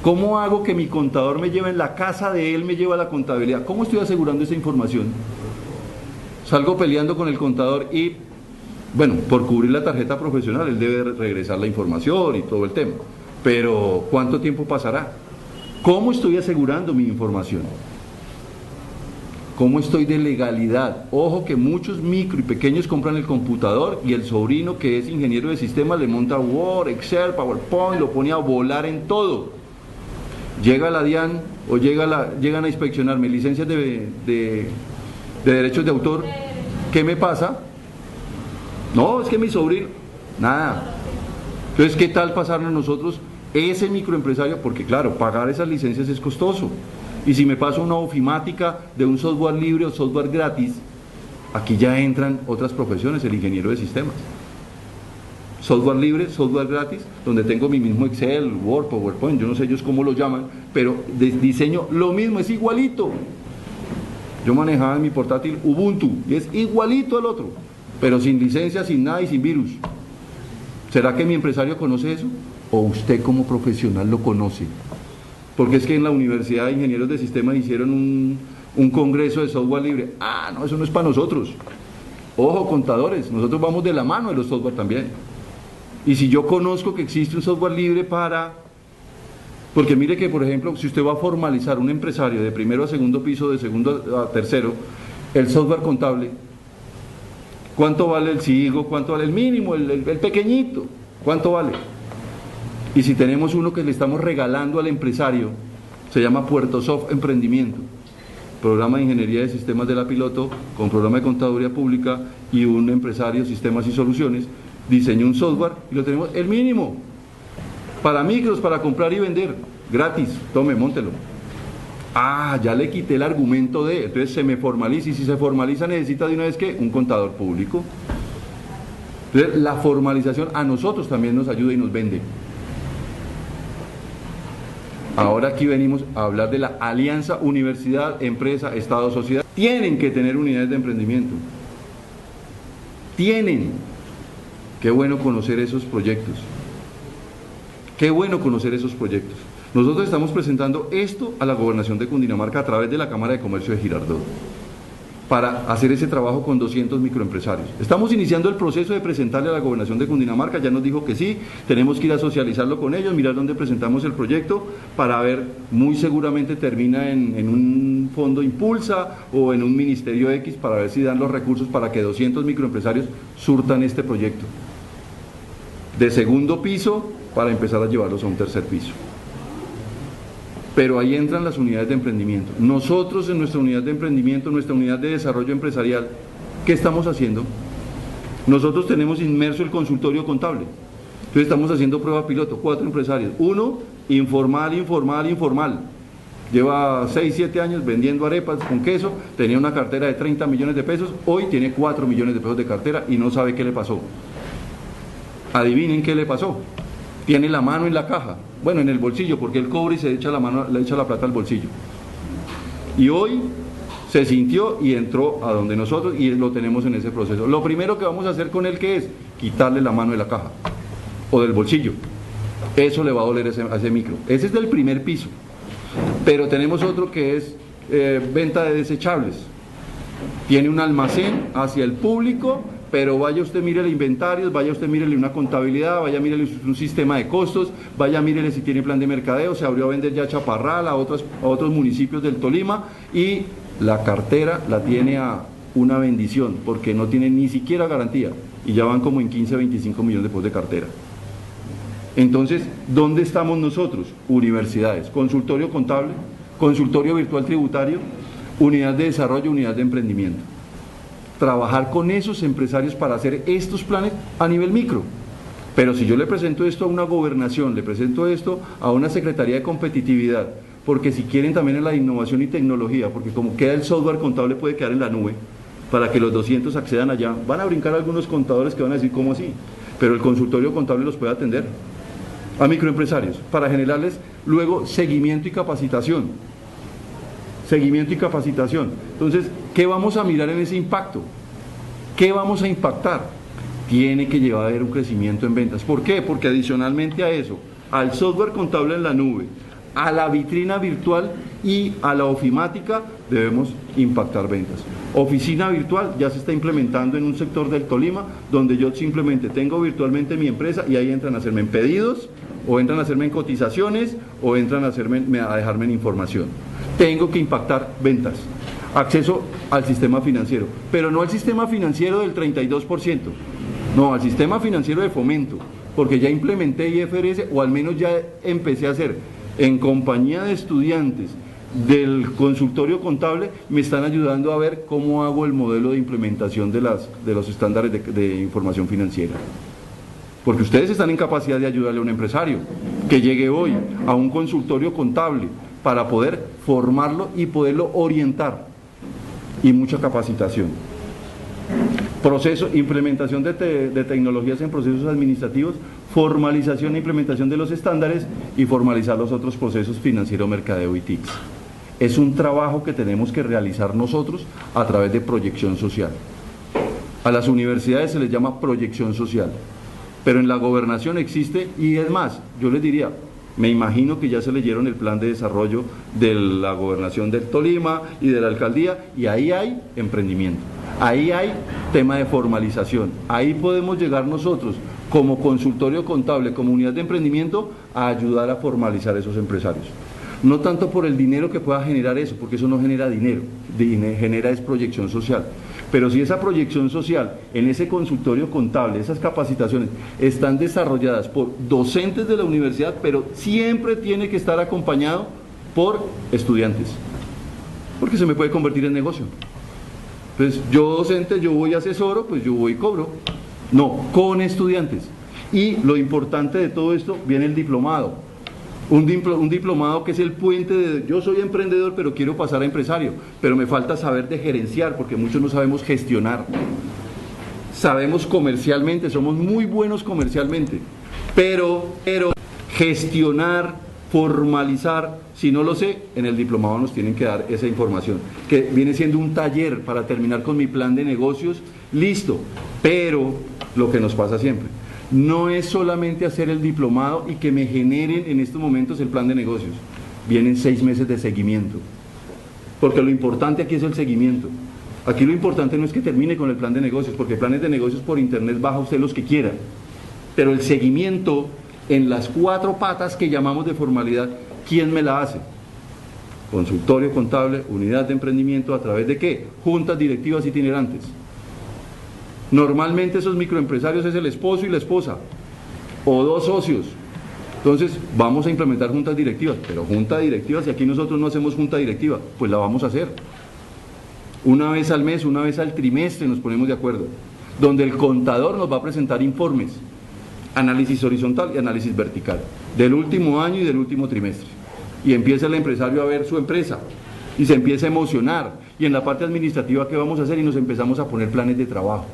¿Cómo hago que mi contador me lleve en la casa de él, me lleve a la contabilidad? ¿Cómo estoy asegurando esa información? Salgo peleando con el contador y bueno, por cubrir la tarjeta profesional, él debe regresar la información y todo el tema. Pero, ¿cuánto tiempo pasará? ¿Cómo estoy asegurando mi información? ¿Cómo estoy de legalidad? Ojo que muchos micro y pequeños compran el computador y el sobrino que es ingeniero de sistemas le monta Word, Excel, PowerPoint, lo pone a volar en todo. Llega la DIAN o llegan a inspeccionarme licencias de derechos de autor. ¿Qué me pasa? No, es que mi sobrino, nada. Entonces, ¿qué tal pasarnos nosotros ese microempresario? Porque claro, pagar esas licencias es costoso. Y si me paso una ofimática de un software libre o software gratis, aquí ya entran otras profesiones, el ingeniero de sistemas. Software libre, software gratis, donde tengo mi mismo Excel, Word, PowerPoint, yo no sé ellos cómo lo llaman, pero de diseño lo mismo, es igualito. Yo manejaba en mi portátil Ubuntu y es igualito al otro, pero sin licencia, sin nada y sin virus. ¿Será que mi empresario conoce eso? ¿O usted como profesional lo conoce? Porque es que en la Universidad de Ingenieros de Sistemas hicieron un congreso de software libre. Ah, no, eso no es para nosotros. Ojo, contadores, nosotros vamos de la mano de los software también. Y si yo conozco que existe un software libre porque mire que, por ejemplo, si usted va a formalizar un empresario de primero a segundo piso, de segundo a tercero, el software contable, ¿cuánto vale el SIGO? ¿Cuánto vale el mínimo? El pequeñito, ¿cuánto vale? Y si tenemos uno que le estamos regalando al empresario, se llama PuertoSoft Emprendimiento, programa de ingeniería de sistemas de la Piloto, con programa de contaduría pública y un empresario, sistemas y soluciones, diseñó un software y lo tenemos el mínimo, para micros, para comprar y vender, gratis, tome, móntelo. Ah, ya le quité el argumento de, entonces se me formaliza, y si se formaliza necesita de una vez que un contador público. Entonces la formalización a nosotros también nos ayuda y nos vende. Ahora aquí venimos a hablar de la alianza universidad, empresa, Estado, sociedad. Tienen que tener unidades de emprendimiento. Tienen. Qué bueno conocer esos proyectos. Qué bueno conocer esos proyectos. Nosotros estamos presentando esto a la Gobernación de Cundinamarca a través de la Cámara de Comercio de Girardot, para hacer ese trabajo con 200 microempresarios. Estamos iniciando el proceso de presentarle a la Gobernación de Cundinamarca, ya nos dijo que sí, tenemos que ir a socializarlo con ellos, mirar dónde presentamos el proyecto, para ver, muy seguramente termina en un fondo Impulsa o en un ministerio X, para ver si dan los recursos para que 200 microempresarios surtan este proyecto. De segundo piso, para empezar a llevarlos a un tercer piso. Pero ahí entran las unidades de emprendimiento. Nosotros en nuestra unidad de emprendimiento, nuestra unidad de desarrollo empresarial, ¿qué estamos haciendo? Nosotros tenemos inmerso el consultorio contable. Entonces estamos haciendo prueba piloto, 4 empresarios. Uno, informal. Lleva 6, 7 años vendiendo arepas con queso, tenía una cartera de 30 millones de pesos, hoy tiene 4 millones de pesos de cartera y no sabe qué le pasó. Adivinen qué le pasó. Tiene la mano en la caja, bueno, en el bolsillo, porque él cobra y se echa la mano, le echa la plata al bolsillo. Y hoy se sintió y entró a donde nosotros y lo tenemos en ese proceso. Lo primero que vamos a hacer con él, ¿qué es? Quitarle la mano de la caja o del bolsillo. Eso le va a doler a ese micro. Ese es del primer piso. Pero tenemos otro que es venta de desechables. Tiene un almacén hacia el público, pero vaya usted, mírele inventarios, vaya usted, mírele una contabilidad, vaya, mírele un sistema de costos, vaya, mírele si tiene plan de mercadeo, se abrió a vender ya a Chaparral, a otros municipios del Tolima, y la cartera la tiene a una bendición, porque no tiene ni siquiera garantía, y ya van como en 15, 25 millones de pesos de cartera. Entonces, ¿dónde estamos nosotros? Universidades, consultorio contable, consultorio virtual tributario, unidad de desarrollo, unidad de emprendimiento. Trabajar con esos empresarios para hacer estos planes a nivel micro. Pero si yo le presento esto a una gobernación, le presento esto a una Secretaría de Competitividad, porque si quieren también en la innovación y tecnología, porque como queda el software contable puede quedar en la nube, para que los 200 accedan allá, van a brincar algunos contadores que van a decir ¿cómo así? Pero el consultorio contable los puede atender a microempresarios, para generarles luego seguimiento y capacitación. Entonces, ¿qué vamos a mirar en ese impacto? ¿Qué vamos a impactar? Tiene que llevar a haber un crecimiento en ventas. ¿Por qué? Porque adicionalmente a eso, al software contable en la nube, a la vitrina virtual y a la ofimática, debemos impactar ventas. Oficina virtual ya se está implementando en un sector del Tolima, donde yo simplemente tengo virtualmente mi empresa y ahí entran a hacerme en pedidos, o entran a hacerme en cotizaciones, o entran a dejarme en información. Tengo que impactar ventas. acceso al sistema financiero, pero no al sistema financiero del 32%, no, al sistema financiero de fomento, porque ya implementé IFRS, o al menos ya empecé a hacer en compañía de estudiantes del consultorio contable, me están ayudando a ver cómo hago el modelo de implementación de los estándares de información financiera. Porque ustedes están en capacidad de ayudarle a un empresario que llegue hoy a un consultorio contable para poder formarlo y poderlo orientar, y mucha capacitación. Proceso, implementación de tecnologías en procesos administrativos, formalización e implementación de los estándares y formalizar los otros procesos financiero, mercadeo y TICs. Es un trabajo que tenemos que realizar nosotros a través de proyección social. A las universidades se les llama proyección social, pero en la gobernación existe, y es más, yo les diría, me imagino que ya se leyeron el plan de desarrollo de la gobernación del Tolima y de la alcaldía, y ahí hay emprendimiento, ahí hay tema de formalización, ahí podemos llegar nosotros como consultorio contable, como unidad de emprendimiento, a ayudar a formalizar esos empresarios. No tanto por el dinero que pueda generar eso, porque eso no genera dinero, genera es proyección social. Pero si esa proyección social en ese consultorio contable, esas capacitaciones están desarrolladas por docentes de la universidad, pero siempre tiene que estar acompañado por estudiantes, porque se me puede convertir en negocio. Entonces, yo docente, yo voy asesoro, pues yo voy y cobro. No, con estudiantes. Y lo importante de todo esto, viene el diplomado. Un diplomado que es el puente de, yo soy emprendedor pero quiero pasar a empresario, pero me falta saber de gerenciar, porque muchos no sabemos gestionar. Sabemos comercialmente, somos muy buenos comercialmente, pero gestionar, formalizar, si no lo sé, en el diplomado nos tienen que dar esa información, que viene siendo un taller para terminar con mi plan de negocios, listo. Pero lo que nos pasa siempre, no es solamente hacer el diplomado y que me generen en estos momentos el plan de negocios. Vienen 6 meses de seguimiento, porque lo importante aquí es el seguimiento. Aquí lo importante no es que termine con el plan de negocios, porque planes de negocios por internet baja usted los que quiera, pero el seguimiento en las 4 patas que llamamos de formalidad, ¿quién me la hace? Consultorio contable, unidad de emprendimiento, ¿a través de qué? Juntas directivas itinerantes. Normalmente esos microempresarios es el esposo y la esposa, o 2 socios. Entonces vamos a implementar juntas directivas, pero junta directiva, si aquí nosotros no hacemos junta directiva, pues la vamos a hacer. Una vez al mes, una vez al trimestre nos ponemos de acuerdo, donde el contador nos va a presentar informes, análisis horizontal y análisis vertical, del último año y del último trimestre. Y empieza el empresario a ver su empresa, y se empieza a emocionar, y en la parte administrativa, ¿qué vamos a hacer? Y nos empezamos a poner planes de trabajo.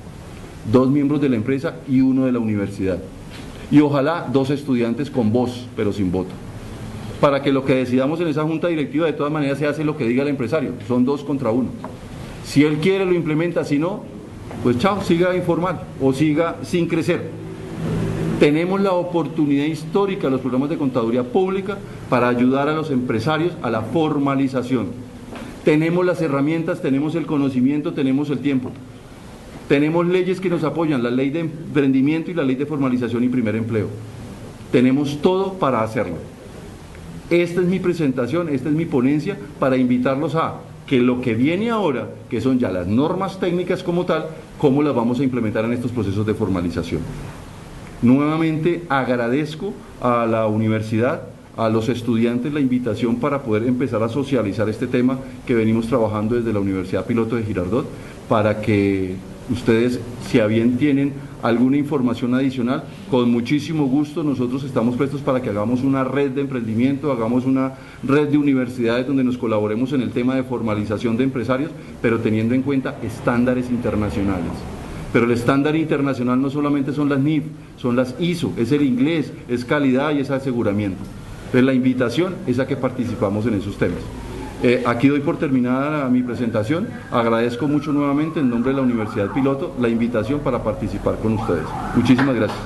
2 miembros de la empresa y 1 de la universidad. Y ojalá 2 estudiantes con voz, pero sin voto. Para que lo que decidamos en esa junta directiva de todas maneras se hace lo que diga el empresario. Son 2 contra 1. Si él quiere lo implementa, si no, pues chao, siga informal o siga sin crecer. Tenemos la oportunidad histórica, los programas de contaduría pública, para ayudar a los empresarios a la formalización. Tenemos las herramientas, tenemos el conocimiento, tenemos el tiempo. Tenemos leyes que nos apoyan, la ley de emprendimiento y la ley de formalización y primer empleo. Tenemos todo para hacerlo. Esta es mi presentación, esta es mi ponencia, para invitarlos a que lo que viene ahora, que son ya las normas técnicas como tal, cómo las vamos a implementar en estos procesos de formalización. Nuevamente agradezco a la universidad, a los estudiantes, la invitación para poder empezar a socializar este tema que venimos trabajando desde la Universidad Piloto de Girardot, para que ustedes, si a bien tienen alguna información adicional, con muchísimo gusto nosotros estamos prestos para que hagamos una red de emprendimiento, hagamos una red de universidades donde nos colaboremos en el tema de formalización de empresarios, pero teniendo en cuenta estándares internacionales. Pero el estándar internacional no solamente son las NIF, son las ISO, es el inglés, es calidad y es aseguramiento. Entonces la invitación es a que participamos en esos temas. Aquí doy por terminada mi presentación. Agradezco mucho nuevamente en nombre de la Universidad Piloto la invitación para participar con ustedes. Muchísimas gracias.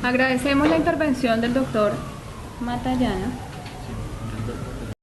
Agradecemos la intervención del doctor Matallana.